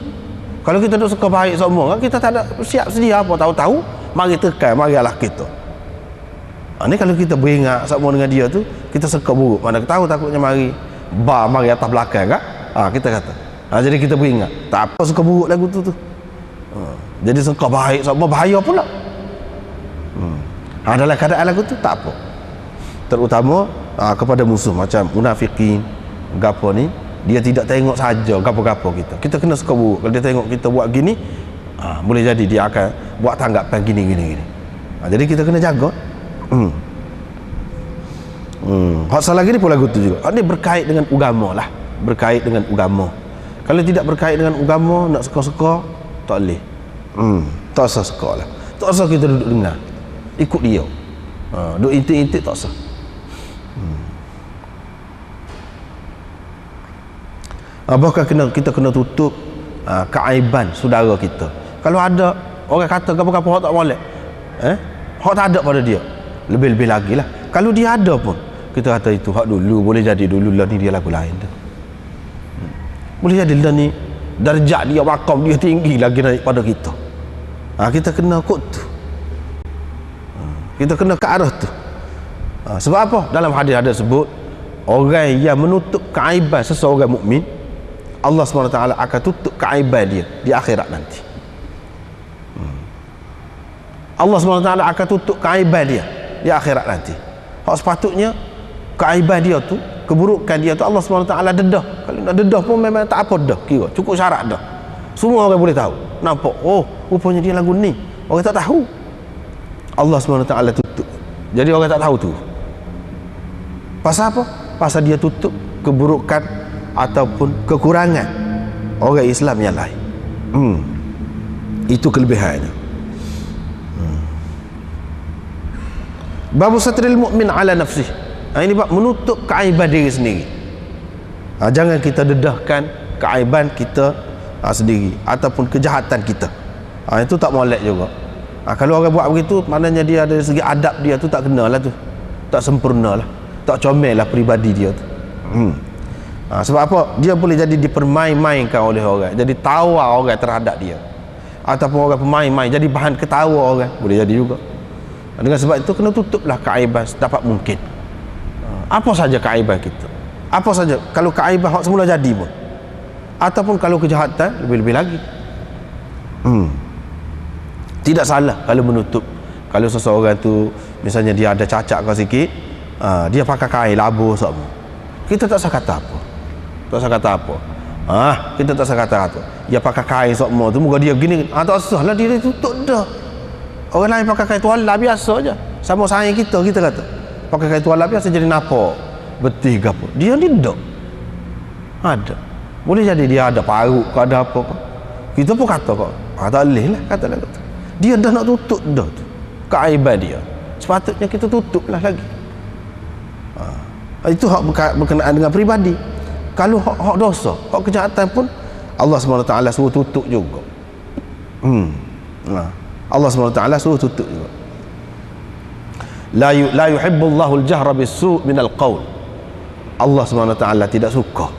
kalau kita nak suka baik semua, kita tak ada siap sedia apa, tahu-tahu mari tekan, marilah kita. Ni kalau kita beringat sama dengan dia tu, kita suka buruk, mana tahu takutnya mari atas belakang kan, kita kata. Jadi kita beringat, tak apa suka buruk lagu tu. Jadi suka baik semua, bahaya pula. Dalam keadaan lagu tu tak apa. Terutama kepada musuh macam munafikin, gapo ni, dia tidak tengok saja gapo-gapo kita. Kita kena suka buruk. Kalau dia tengok kita buat gini, boleh jadi dia akan buat tanggapan gini. Jadi kita kena jaga. Hak salah lagi ni pun lagu tu juga. Hak ni berkait dengan agama lah, berkait dengan agama. Kalau tidak berkait dengan agama, nak suka-suka tak boleh. Tak usah suka lah, tak usah kita duduk dengar, ikut dia. Duduk intik-intik tak usah. Bahkan kita kena tutup keaiban saudara kita. Kalau ada orang kata apa-apa hak tak boleh, hak tak ada pada dia, lebih-lebih lagi lah. Kalau dia ada pun, kita kata itu hak dulu, boleh jadi dulu lah ni dia lagu lain dah. Boleh jadi lah ni darjat dia, makam dia tinggi lagi daripada kita. Kita kena kot tu, kita kena ke arah tu. Sebab apa? Dalam hadis ada sebut, orang yang menutup keaiban seseorang mukmin, Allah SWT akan tutup keaiban dia di akhirat nanti. Allah SWT akan tutup keaiban dia di akhirat nanti. Hak sepatutnya keaiban dia tu, keburukan dia tu, Allah SWT dedah. Kalau nak dedah pun memang tak apa dah, kira cukup syarat dah. Semua orang boleh tahu. Nampak, oh rupanya dia lagu ni, orang tak tahu. Allah SWT tutup. Jadi orang tak tahu tu. Pasal apa? Pasal dia tutup keburukan ataupun kekurangan orang Islam yang lain. Itu kelebihannya. Babu satril mu'min ala nafsih. Ini bab menutup keaiban diri sendiri. Jangan kita dedahkan keaiban kita sendiri ataupun kejahatan kita. Itu tak molek juga. Kalau orang buat begitu, maknanya dia dari segi adab dia tu tak kena lah tu, tak sempurna lah, tak comel lah peribadi dia tu. Sebab apa? Dia boleh jadi dipermain-mainkan oleh orang, jadi tawa orang terhadap dia, ataupun orang pemain-main jadi bahan ketawa orang, boleh jadi juga. Dengan sebab itu kena tutuplah keaiban sedapat mungkin. Apa saja keaiban kita, apa saja, kalau keaiban hak semula jadi pun, ataupun kalau kejahatan lebih-lebih lagi. Tidak salah kalau menutup. Kalau seseorang tu misalnya dia ada cacat kau sikit, dia pakai kain labuh semua, kita tak usah kata apa, tak usah kata apa. Kita tak usah kata apa. Dia pakai kain semua tu, muka dia gini, tak usah lah, dia tutup dah. Orang lain pakai kain tuala biasa aja, sama sayang kita kata pakai kain tuala biasa jadi nampak betih ke apa. Dia ni tak ada. Boleh jadi dia ada paruk ke ada apa ke, kita pun kata kok tak boleh lah, kata lah kata. Dia dah nak tutup dah tu keaiban dia, sepatutnya kita tutup lah lagi. Itu hak berkenaan dengan peribadi. Kalau hak dosa, hak kejahatan pun Allah SWT suruh tutup juga. Allah SWT suruh tutup juga. La yuhibbullahu al-jahra bis-su' minal qaul. Allah SWT tidak suka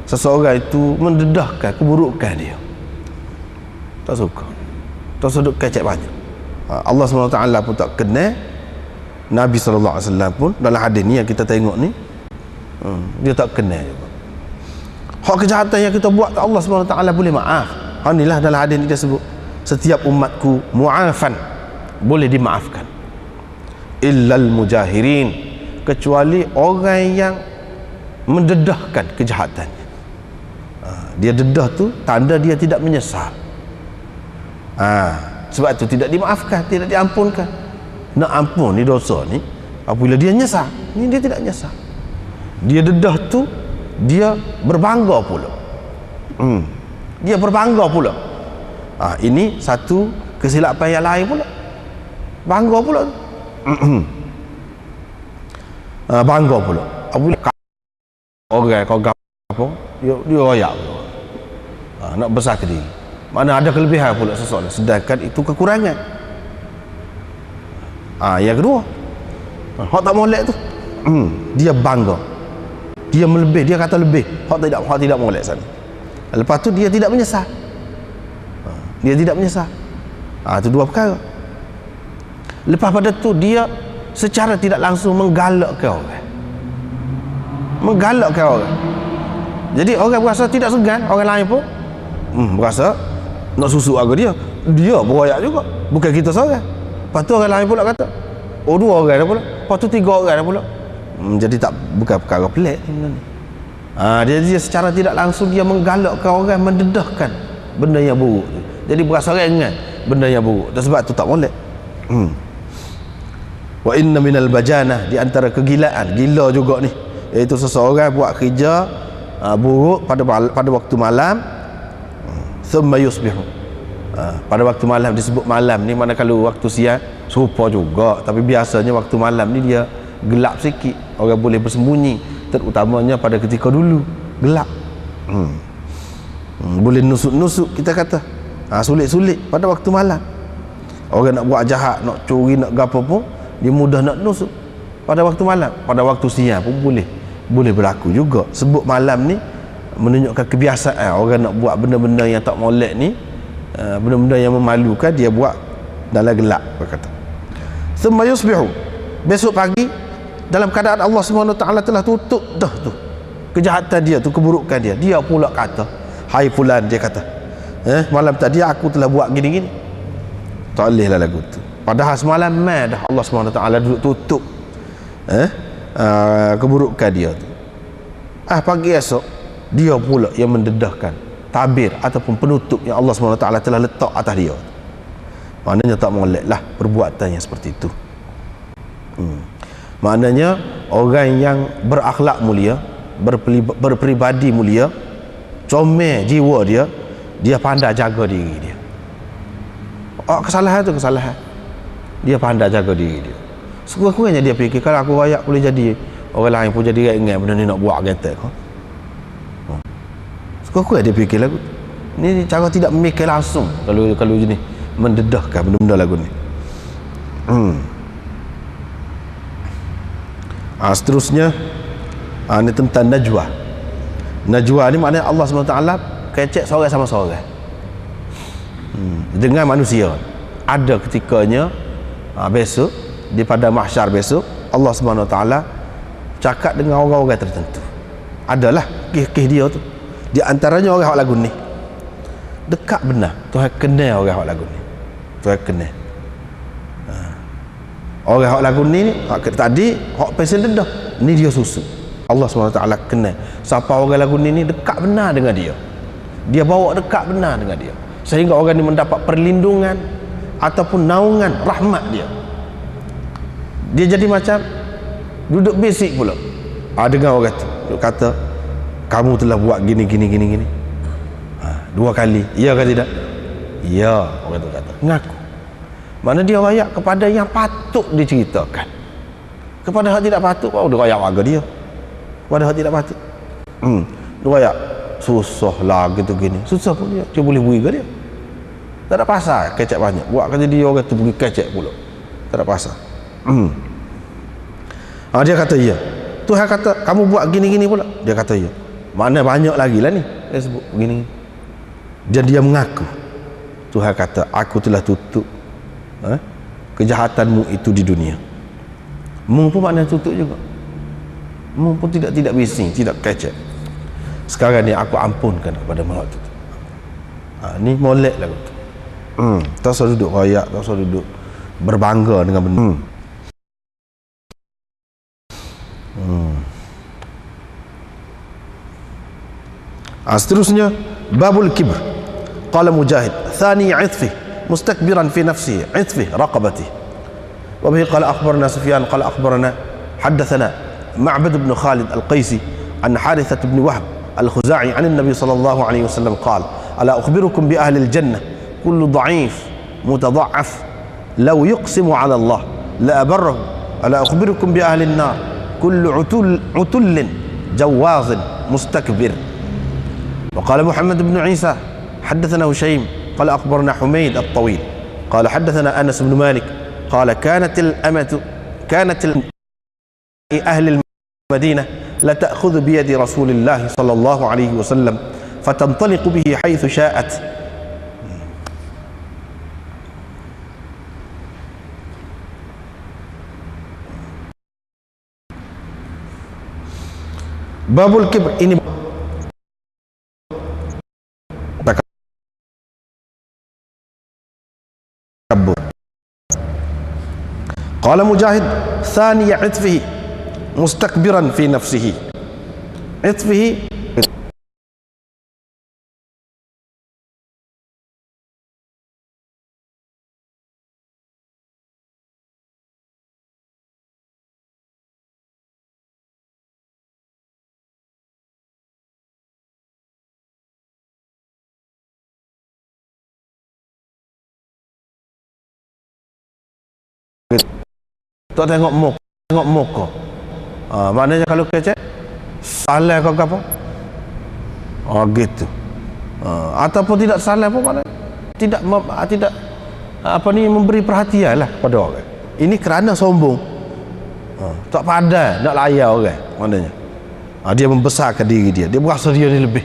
seseorang itu mendedahkan keburukan dia, tak suka, tak sedut kecek banyak. Allah SWT pun tak kenal, Nabi SAW pun dalam hadis ni yang kita tengok ni, dia tak kenal juga. Hak kejahatan yang kita buat, Allah SWT boleh maaf. Inilah dalam hadis ni dia sebut, setiap umatku mu'afan, boleh dimaafkan, illal mujahirin, kecuali orang yang mendedahkan kejahatannya. Dia dedah tu tanda dia tidak menyesal. Sebab itu tidak dimaafkan, tidak diampunkan. Nak ampun ni dosa ni apabila dia nyesal. Ni dia tidak nyesal, dia dedah tu dia berbangga pula. Dia berbangga pula. Ini satu kesilapan yang lain pula, bangga pula. Bangga pula apabila orang kau apa dia royak, nak besar ke diri, mana ada kelebihan pula seseorang, sedangkan itu kekurangan. Yang kedua, hak tak molek tu, dia bangga, dia melebih, dia kata lebih, hak tidak molek sana. Lepas tu dia tidak menyesal, dia tidak menyesal. Itu dua perkara. Lepas pada tu dia secara tidak langsung menggalakkan orang, jadi orang berasa tidak segan, orang lain pun berasa nak susuk harga dia beroyak juga, bukan kita seorang. Lepas tu orang lain pula kata, oh dua orang dah pula, lepas tu tiga orang dah pula. Jadi tak, bukan perkara pelik sebenarnya. Dia secara tidak langsung dia menggalakkan orang, mendedahkan benda yang buruk tu. Jadi berasa ringan benda yang buruk, dan sebab tu tak boleh. Wa inna minal bajanah, di antara kegilaan, gila juga ni, iaitu seseorang buat kerja buruk pada waktu malam, thumma yusbihu, pada waktu malam. Disebut malam ni mana kalau waktu siang serupa juga, tapi biasanya waktu malam ni dia gelap sikit, orang boleh bersembunyi, terutamanya pada ketika dulu gelap. Boleh nusuk-nusuk, kita kata sulit-sulit pada waktu malam. Orang nak buat jahat, nak curi, nak gapo pun dia mudah nak nusuk pada waktu malam. Pada waktu siang pun boleh berlaku juga. Sebut malam ni menunjukkan kebiasaan orang nak buat benda-benda yang tak molek ni, benda-benda yang memalukan, dia buat dalam gelap, berkata. Thumma yusbihu, besok pagi dalam keadaan Allah SWT telah tutup dah tu kejahatan dia tu, keburukan dia. Dia pula kata, hai fulan, dia kata, malam tadi aku telah buat gini-gini. Tak boleh lah lagu tu. Padahal semalam dah Allah SWT duduk tutup keburukan dia tu. Pagi esok dia pula yang mendedahkan tabir ataupun penutup yang Allah SWT telah letak atas dia. Maknanya tak molek lah perbuatan yang seperti itu. Maknanya orang yang berakhlak mulia, berpribadi mulia, comel jiwa dia, dia pandai jaga diri dia. Kesalahan tu kesalahan, dia pandai jaga diri dia. Sekurang-kurangnya dia fikir, kalau aku rayak boleh jadi, orang lain pun jadi ingat benda ni nak buat kata kau. Sekurang-kurangnya dia fikir lagu ni cara tidak memikir langsung, kalau jenis mendedahkan benda-benda lagu ni. Seterusnya ni tentang najwa. Najwa ni maknanya Allah SWT kecek seorang sama seorang dengan manusia. Ada ketikanya besok di pada mahsyar besok, Allah SWT cakap dengan orang-orang tertentu. Adalah kisah dia tu, di antaranya orang hak lagu ni dekat benar Tuhan kenal orang hak lagu ni. Tuhan kenal orang hak lagu ni tadi hak pensil dedah ni, dia susu. Allah SWT kenal siapa orang lagu ni dekat benar dengan dia, dia bawa dekat benar dengan dia, sehingga orang ni mendapat perlindungan ataupun naungan rahmat dia. Dia jadi macam duduk bisik pula dengan orang tu, duduk kata kamu telah buat gini 2 kali, ya ke tidak? Ya, orang tu kata, ngaku. Mana dia rayak kepada yang patut diceritakan, kepada hak tidak patut dia rayak warga dia, kepada hak tidak patut dia rayak susah lah gitu gini, susah pun dia boleh beri ke dia, tak ada pasal kecek banyak, buat kerja dia orang tu pergi kecek pula, tak ada pasal. Dia kata ya, Tuhan kata kamu buat gini pula, dia kata ya, mana banyak lagi lah ni dia sebut begini. Dan dia mengaku, Tuhan kata aku telah tutup kejahatanmu itu di dunia. Mu pun maknanya tutup juga, mu pun tidak bising, tidak kecek. Sekarang ni aku ampunkan kepada maut itu. Ni molek lah tu. Tak usah duduk rayak, tak usah duduk berbangga dengan benda. Seterusnya babul kibr. Qala Mujahid thani itfi mustakbiran fi nafsihi itfi raqabati. Wa bihi qala akhbarana Sufyan qala akhbarana haddathana Ma'bad ibn Khalid al-Qaisi an Harithah ibn Wahb al-Khuza'i an an-nabi sallallahu alaihi wasallam qala ala ukhbirukum bi ahli al-jannah kullu dha'if mutadha'af law yuqsimu ala Allah la abarrahu ala ukhbirukum bi ahli an-nar kullu utullin jawazin mustakbir. وقال محمد بن عيسى حدثنا هشيم قال أخبرنا حميد الطويل قال حدثنا أنس بن مالك قال كانت أهل المدينة لتأخذ بيد رسول الله صلى الله عليه وسلم فتنطلق به حيث شاءت. باب الكبر ini قال مجاهد ثاني عطفه مستكبرا في نفسه عطفه tak tengok muka. Maknanya kalau kecek salah kau apa? Gitu. Ataupun tidak salah pun maknanya tidak memberi perhatian lah pada orang. Ini kerana sombong. Tak pandai nak layan orang maknanya. Dia membesarkan diri dia. Dia berasa dia ni lebih.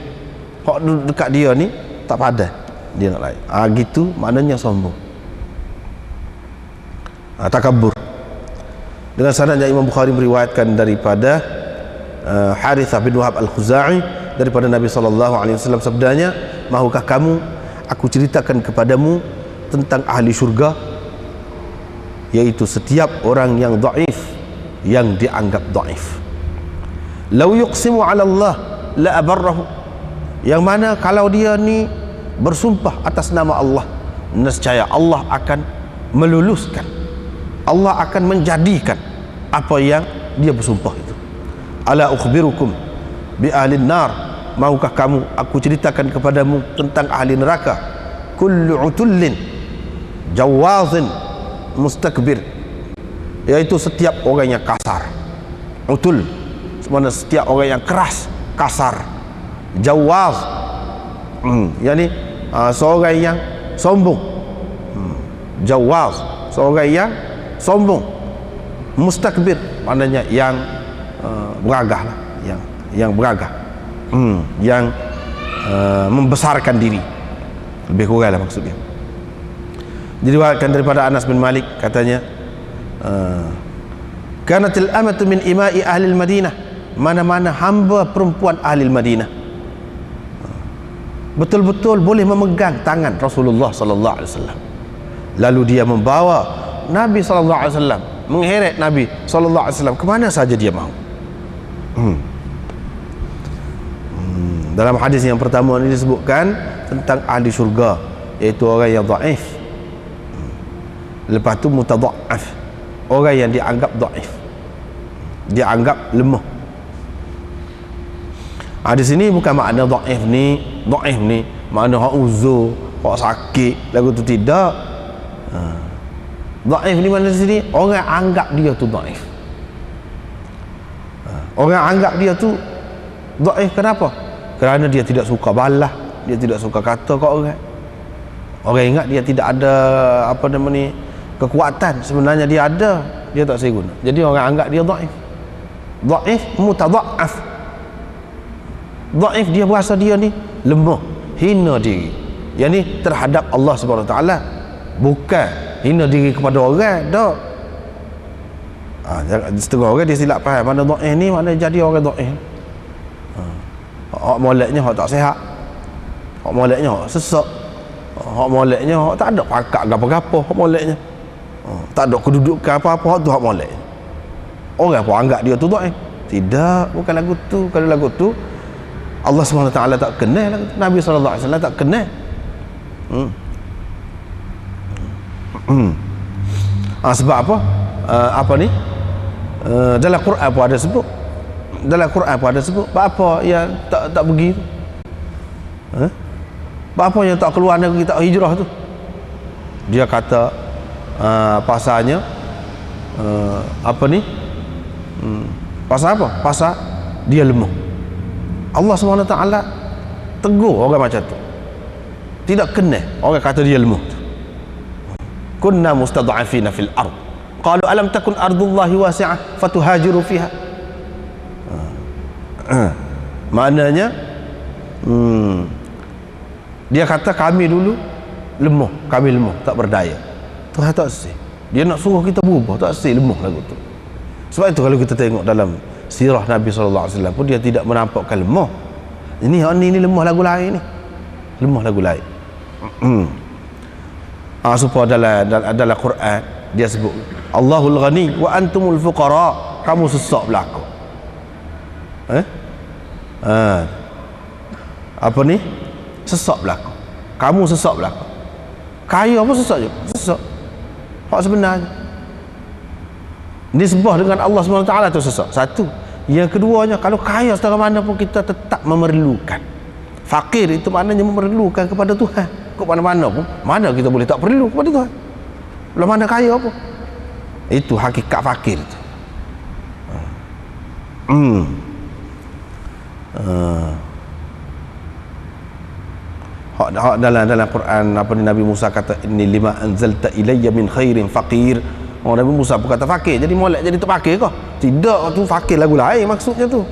Hak dekat dia ni tak pandai dia nak layan. Gitu maknanya sombong. Takabur. Dengan sanadnya Imam Bukhari meriwayatkan daripada Harithah bin Wahab Al-Khuzai daripada Nabi SAW sabdanya, mahukah kamu aku ceritakan kepadamu tentang ahli syurga, yaitu setiap orang yang dhaif, yang dianggap dhaif. Lau yuqsimu ala Allah la abarrahu, yang mana kalau dia ni bersumpah atas nama Allah, nescaya Allah akan meluluskan, Allah akan menjadikan apa yang dia bersumpah itu. Ala ukhbirukum bi ahlin nar, maukah kamu aku ceritakan kepadamu tentang ahli neraka. Kullu utullin jawazin mustakbir, yaitu setiap orang yang kasar. Utul sebenarnya setiap orang yang keras, kasar. Jawaz yakni seorang yang sombong. Jawaz seorang yang sombong. Mustakbir maknanya yang beragah lah, yang beragah, yang membesarkan diri, lebih kurang lah maksudnya. Diriwayatkan daripada Anas bin Malik katanya, kanatil amatu min imai ahli Madinah, mana-mana hamba perempuan ahli Madinah betul-betul boleh memegang tangan Rasulullah sallallahu alaihi wasallam, lalu dia membawa Nabi sallallahu alaihi wasallam, mengheret Nabi sallallahu alaihi wasallam ke mana saja dia mahu. Dalam hadis yang pertama ini disebutkan tentang ahli syurga, iaitu orang yang dhaif. Lepas tu mutadhaaf, orang yang dianggap dhaif, dianggap lemah. Di sini bukan makna dhaif ni makna hak uzur, hak sakit lagu tu, tidak. Dhaif ni mana di sini orang anggap dia tu dhaif. Orang anggap dia tu dhaif kenapa? Kerana dia tidak suka balas, dia tidak suka kata kat orang. Orang ingat dia tidak ada kekuatan, sebenarnya dia ada, dia tak saya guna. Jadi orang anggap dia dhaif. Dhaif mutadhaaf. Dhaif dia berasa dia ni lemah, hina diri. Yang ni terhadap Allah Subhanahu Wa Taala, bukan hina diri kepada orang dak. Setengah orang dia silap faham mana dhaif ni, mana jadi orang dhaif. Hak moleknya hak tak sihat, hak moleknya hak sesak, hak moleknya hak tak ada pakak gapo-gapo, hak moleknya tak ada kedudukan apa-apa, hak tu hak molek. Orang pun anggap dia tu dhaif. Tidak, bukan lagu tu. Kalau lagu tu Allah SWT tak kenal, Nabi SAW tak kenal. Sebab apa? Dalam Quran pun ada sebut. Apa yang tak pergi tu? Apa yang tak keluar negeri, tak hijrah tu? Dia kata pasalnya pasal apa? Pasal dia lemah. Allah SWT tegur orang macam tu. Tidak kena orang kata dia lemah tu. Kunna mustad'afina fil ard, qalu alam takun ardullahi wasi'ah fatuhajiru fiha. Maknanya dia kata kami dulu lemah, kami lemah, tak berdaya. Tuhan tak sih, dia nak suruh kita berubah, tak sih, lemah lagu tu. Sebab itu kalau kita tengok dalam sirah Nabi SAW pun dia tidak menampakkan lemah. Ini lemah lagu lain ni, lemah lagu lain. Supaya dalam Quran dia sebut Allahul Ghani wa antumul fuqara, kamu sesak belaka. Sesak belaka, kamu sesak belaka. Kaya apa sesak je? Sesak. Hak sebenarnya nisbah dengan Allah SWT tu sesak. Satu. Yang keduanya, kalau kaya setara mana pun kita tetap memerlukan. Fakir itu maknanya memerlukan kepada Tuhan. Kok mana-mana pun, mana kita boleh tak perlu kepada Tuhan? Belum mana kaya apa? Itu hakikat fakir tu. Hak dalam Quran apa ni, Nabi Musa kata inni lima anzalta ilayya min khairin faqir. Nabi Musa pun kata fakir, jadi molek jadi tak fakir kah? Tidak, tu fakir lagu lain maksudnya tu.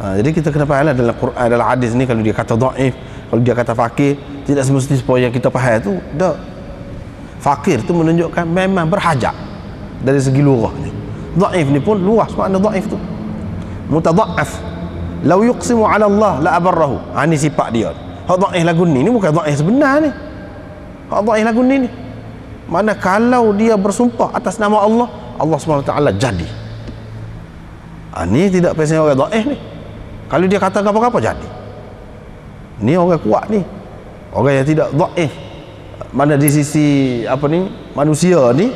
Jadi kita kena faham dalam Quran, dalam hadis ni, kalau dia kata dhaif, kalau dia kata fakir, tidak semestinya supaya kita faham tu. Tak. Fakir tu menunjukkan memang berhajat dari segi lughahnya. Dhaif ni pun luas makna dhaif tu. Mutadhaaf. Law yuqsimu 'ala Allah la abarrahu. Ini sifat dia. Hak dhaif lagu ni bukan dhaif sebenar ni. Hak dhaif lagu ni mana kalau dia bersumpah atas nama Allah, Allah SWT jadi. Ini tidak pasal orang dhaif ni. Kalau dia kata apa-apa jadi. Ni orang kuat ni. Orang yang tidak dhaif. Mana di sisi apa ni, manusia ni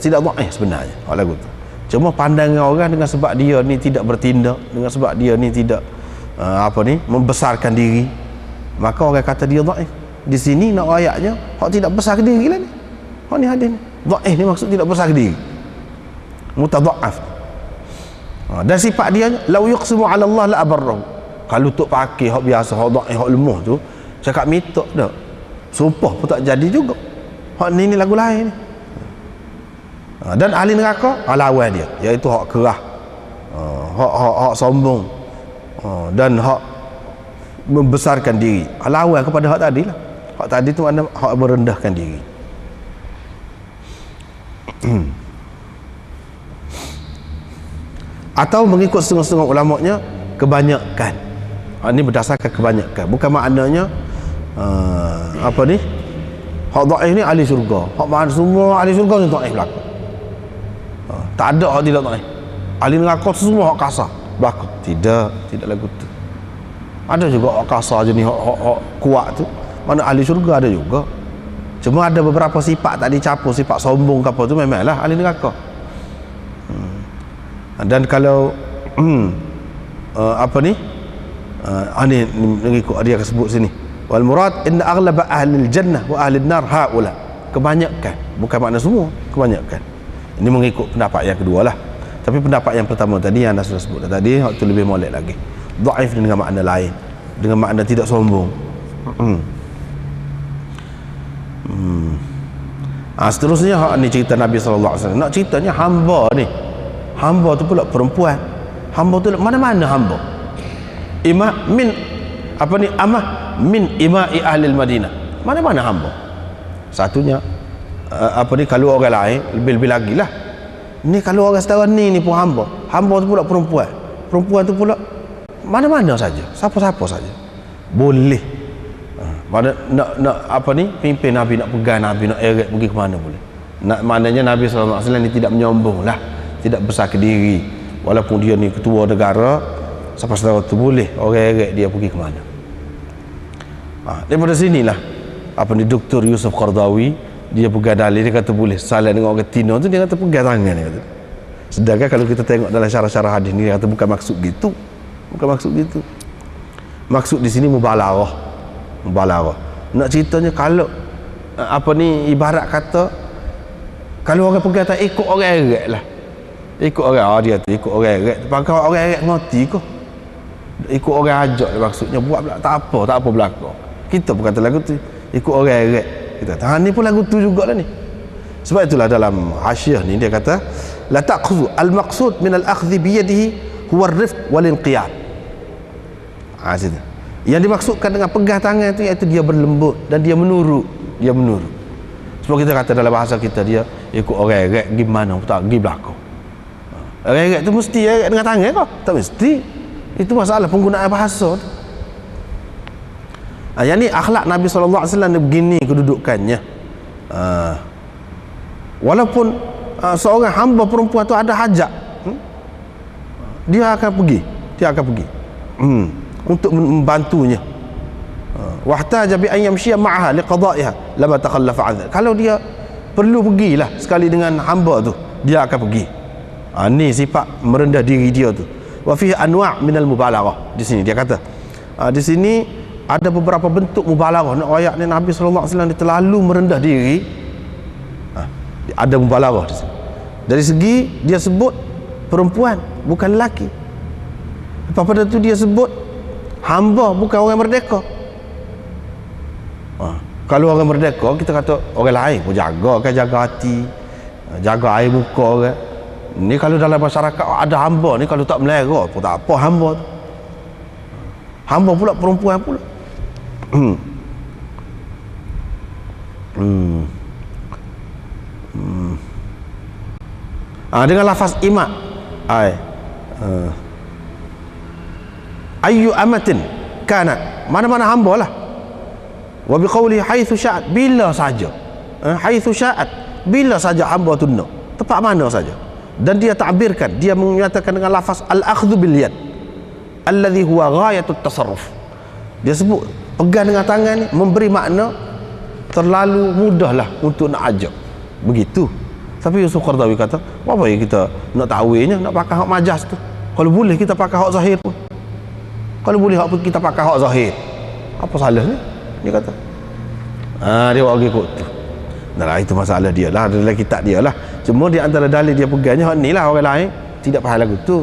tidak dhaif sebenarnya hak lagu tu. Cuma pandangan orang dengan sebab dia ni tidak bertindak, dengan sebab dia ni tidak apa ni, membesarkan diri, maka orang kata dia dhaif. Di sini nak ayatnya hak tidak besar diri lah ni. Hak ni hadis ni. Dhaif ni maksud tidak besar diri. Mutadhaaf. Dan sifat dia lau yuqsimu 'ala Allah la abarrahu. Kalau tok pakai hak biasa, hak dhaif, hak lemah tu, cakap mitok dak. Sumpah pun tak jadi juga. Hak ni lagu lain ni. Dan ahli neraka lawan dia, iaitu hak kerah, hak sombong, dan hak membesarkan diri. Lawan kepada hak tadi lah. Hak tadi tu makna hak merendahkan diri. Atau mengikut setengah-setengah ulamanya kebanyakan. Ini berdasarkan kebanyakan, bukan maknanya apa ni, hak dhaif ni ahli syurga, hak mana semua ahli syurga ni dhaif berlaku. Tak ada hak tidak dhaif. Ahli neraka semua hak kasar berlaku. Tidak lagu tu. Ada juga hak kasar jenis hak kuat tu, mana ahli syurga ada juga. Cuma ada beberapa sifat tak dicampur, sifat sombong ke apa tu memanglah ahli neraka. Dan kalau apa ni, ini mengikut dia akan sebut sini, wal murad inna aghlaba ahli jannah wa ahli nar haula. Kebanyakan, bukan makna semua, kebanyakan. Ini mengikut pendapat yang kedua lah. Tapi pendapat yang pertama tadi yang anda sudah sebut tadi, itu lebih molek lagi. Dhaif dengan makna lain, dengan makna tidak sombong. Seterusnya hak ni cerita Nabi SAW. Nak ceritanya hamba ni, hamba tu pula perempuan. Hamba tu mana-mana hamba. Imam min apa ni, amah min imai ahli Madinah. Mana-mana hamba. Satunya apa ni, kalau orang lain lebih-lebih lagi lah. Ni kalau orang setara ni pun hamba. Hamba tu pula perempuan. Perempuan tu pula mana-mana saja, siapa-siapa saja boleh. Mana nak apa ni, pimpin Nabi, nak pegang Nabi, nak eret pergi ke mana boleh. Maknanya Nabi SAW ni tidak menyombong lah, tidak besar ke diri. Walaupun dia ni ketua negara, siapa-siapa tu boleh orang eret dia pergi ke mana. Daripada sinilah apa ni, Dr. Yusuf Qaradawi, dia pegang dalil, dia kata boleh salah dengan orang Tino tu, dia kata pegang tangan, dia kata. Sedangkan kalau kita tengok dalam syarah-syarah hadis ni, dia kata bukan maksud gitu. Bukan maksud gitu. Maksud di sini mubalaghah. Nak ceritanya kalau apa ni, ibarat kata kalau orang pegang tak ikut orang eret lah. Ikut orang, dia tu ikut orang eret. Pakai orang eret ngerti ke? Ikut orang ajak maksudnya, buat tak apa berlaku. Kita pun kata lagu tu ikut orang eret. Kita ni pun lagu tu jugalah ni. Sebab itulah dalam hasyiah ni dia kata la taqzu al-maqsud min al-akhdhi bi yadihi huwa ar-rifq wal inqiyad. Situ. Yang dimaksudkan dengan pegang tangan itu iaitu dia berlembut dan dia menurut. Sebab kita kata dalam bahasa kita, dia ikut orang eret gimana tak pergi belakang. Orang eret tu mesti eret dengan tangan kau? Tak mesti. Itu masalah penggunaan bahasa tu. Yang ni akhlak Nabi SAW ni begini kedudukannya. Walaupun seorang hamba perempuan tu ada hajat, dia akan pergi untuk membantunya. Wahtaja bi an yamshiya ma'aha liqada'iha lama takhallafa 'an. Kalau dia perlu pergilah sekali dengan hamba tu, dia akan pergi. Ni sifat merendah diri dia tu. Wa fihi anwa' minal mubalaghah. Di sini dia kata di sini ada beberapa bentuk mubalaghah. Nak ayat ni Nabi SAW dia terlalu merendah diri. Ada mubalaghah di sini. Dari segi dia sebut perempuan, bukan lelaki. Lepas pada tu dia sebut hamba, bukan orang merdeka. Kalau orang merdeka, kita kata orang lain pun jaga hati, jaga air muka orang. Ni kalau dalam masyarakat ada hamba ni, kalau tak melera pun tak apa hamba tu. Hamba pula perempuan pula. Dengan lafaz ima, ayyu amatin kanat, mana-mana hamba lah. Wa biqauli haitsu sya'at, bila saja. Haitsu sya'at, bila saja hamba tu nak, tempat mana saja. Dan dia takbirkan, dia menyatakan dengan lafaz al-akhdhu bil yad alladhi huwa ghayatut tasarruf. Dia sebut pegang dengan tangan ni memberi makna terlalu mudahlah untuk nak ajak. Begitu. Tapi Yusuf Qaradawi kata, apa yang kita nak ta'wilnya, nak pakai hak majas tu. Kalau boleh kita pakai hak zahir pun. Kalau boleh hak pun kita pakai hak zahir. Apa salahnya? Dia kata. Dia buat ikut tu. Nah, itu masalah dia lah, dalam kitab dia lah. Cuma di antara dalil dia pegangnya hak ni lah, orang lain tidak faham lagu tu.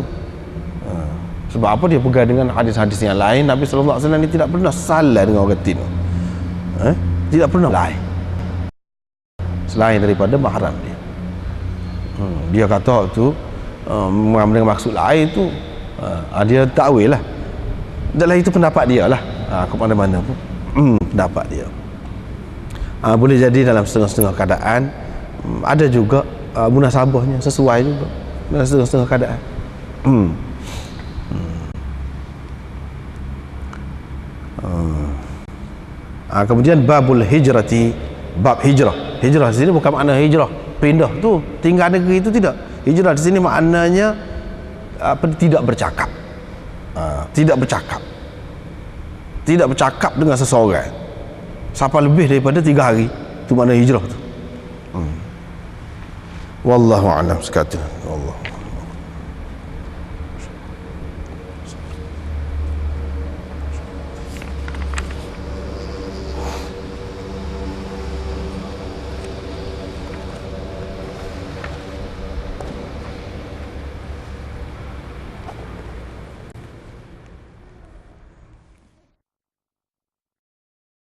Sebab apa dia pegang dengan hadis-hadis yang lain? Nabi sallallahu alaihi wasallam ni tidak pernah salah dengan orang tino. Tidak pernah lain. Selain daripada mahram dia. Dia kata tu dengan maksud lain tu, dia takwil lah. Dalam itu pendapat dia lah. Ke mana-mana pun pendapat dia. Boleh jadi dalam setengah-setengah keadaan, ada juga munasabahnya sesuai juga dalam setengah-setengah keadaan. Kemudian babul hijrati, bab hijrah. Hijrah di sini bukan makna hijrah pindah tu, tinggal negeri itu tidak. Hijrah di sini maknanya tidak bercakap. Tidak bercakap. Tidak bercakap dengan seseorang sampai lebih daripada 3 hari. Itu makna hijrah tu. Wallahu a'lam sekata. Allah.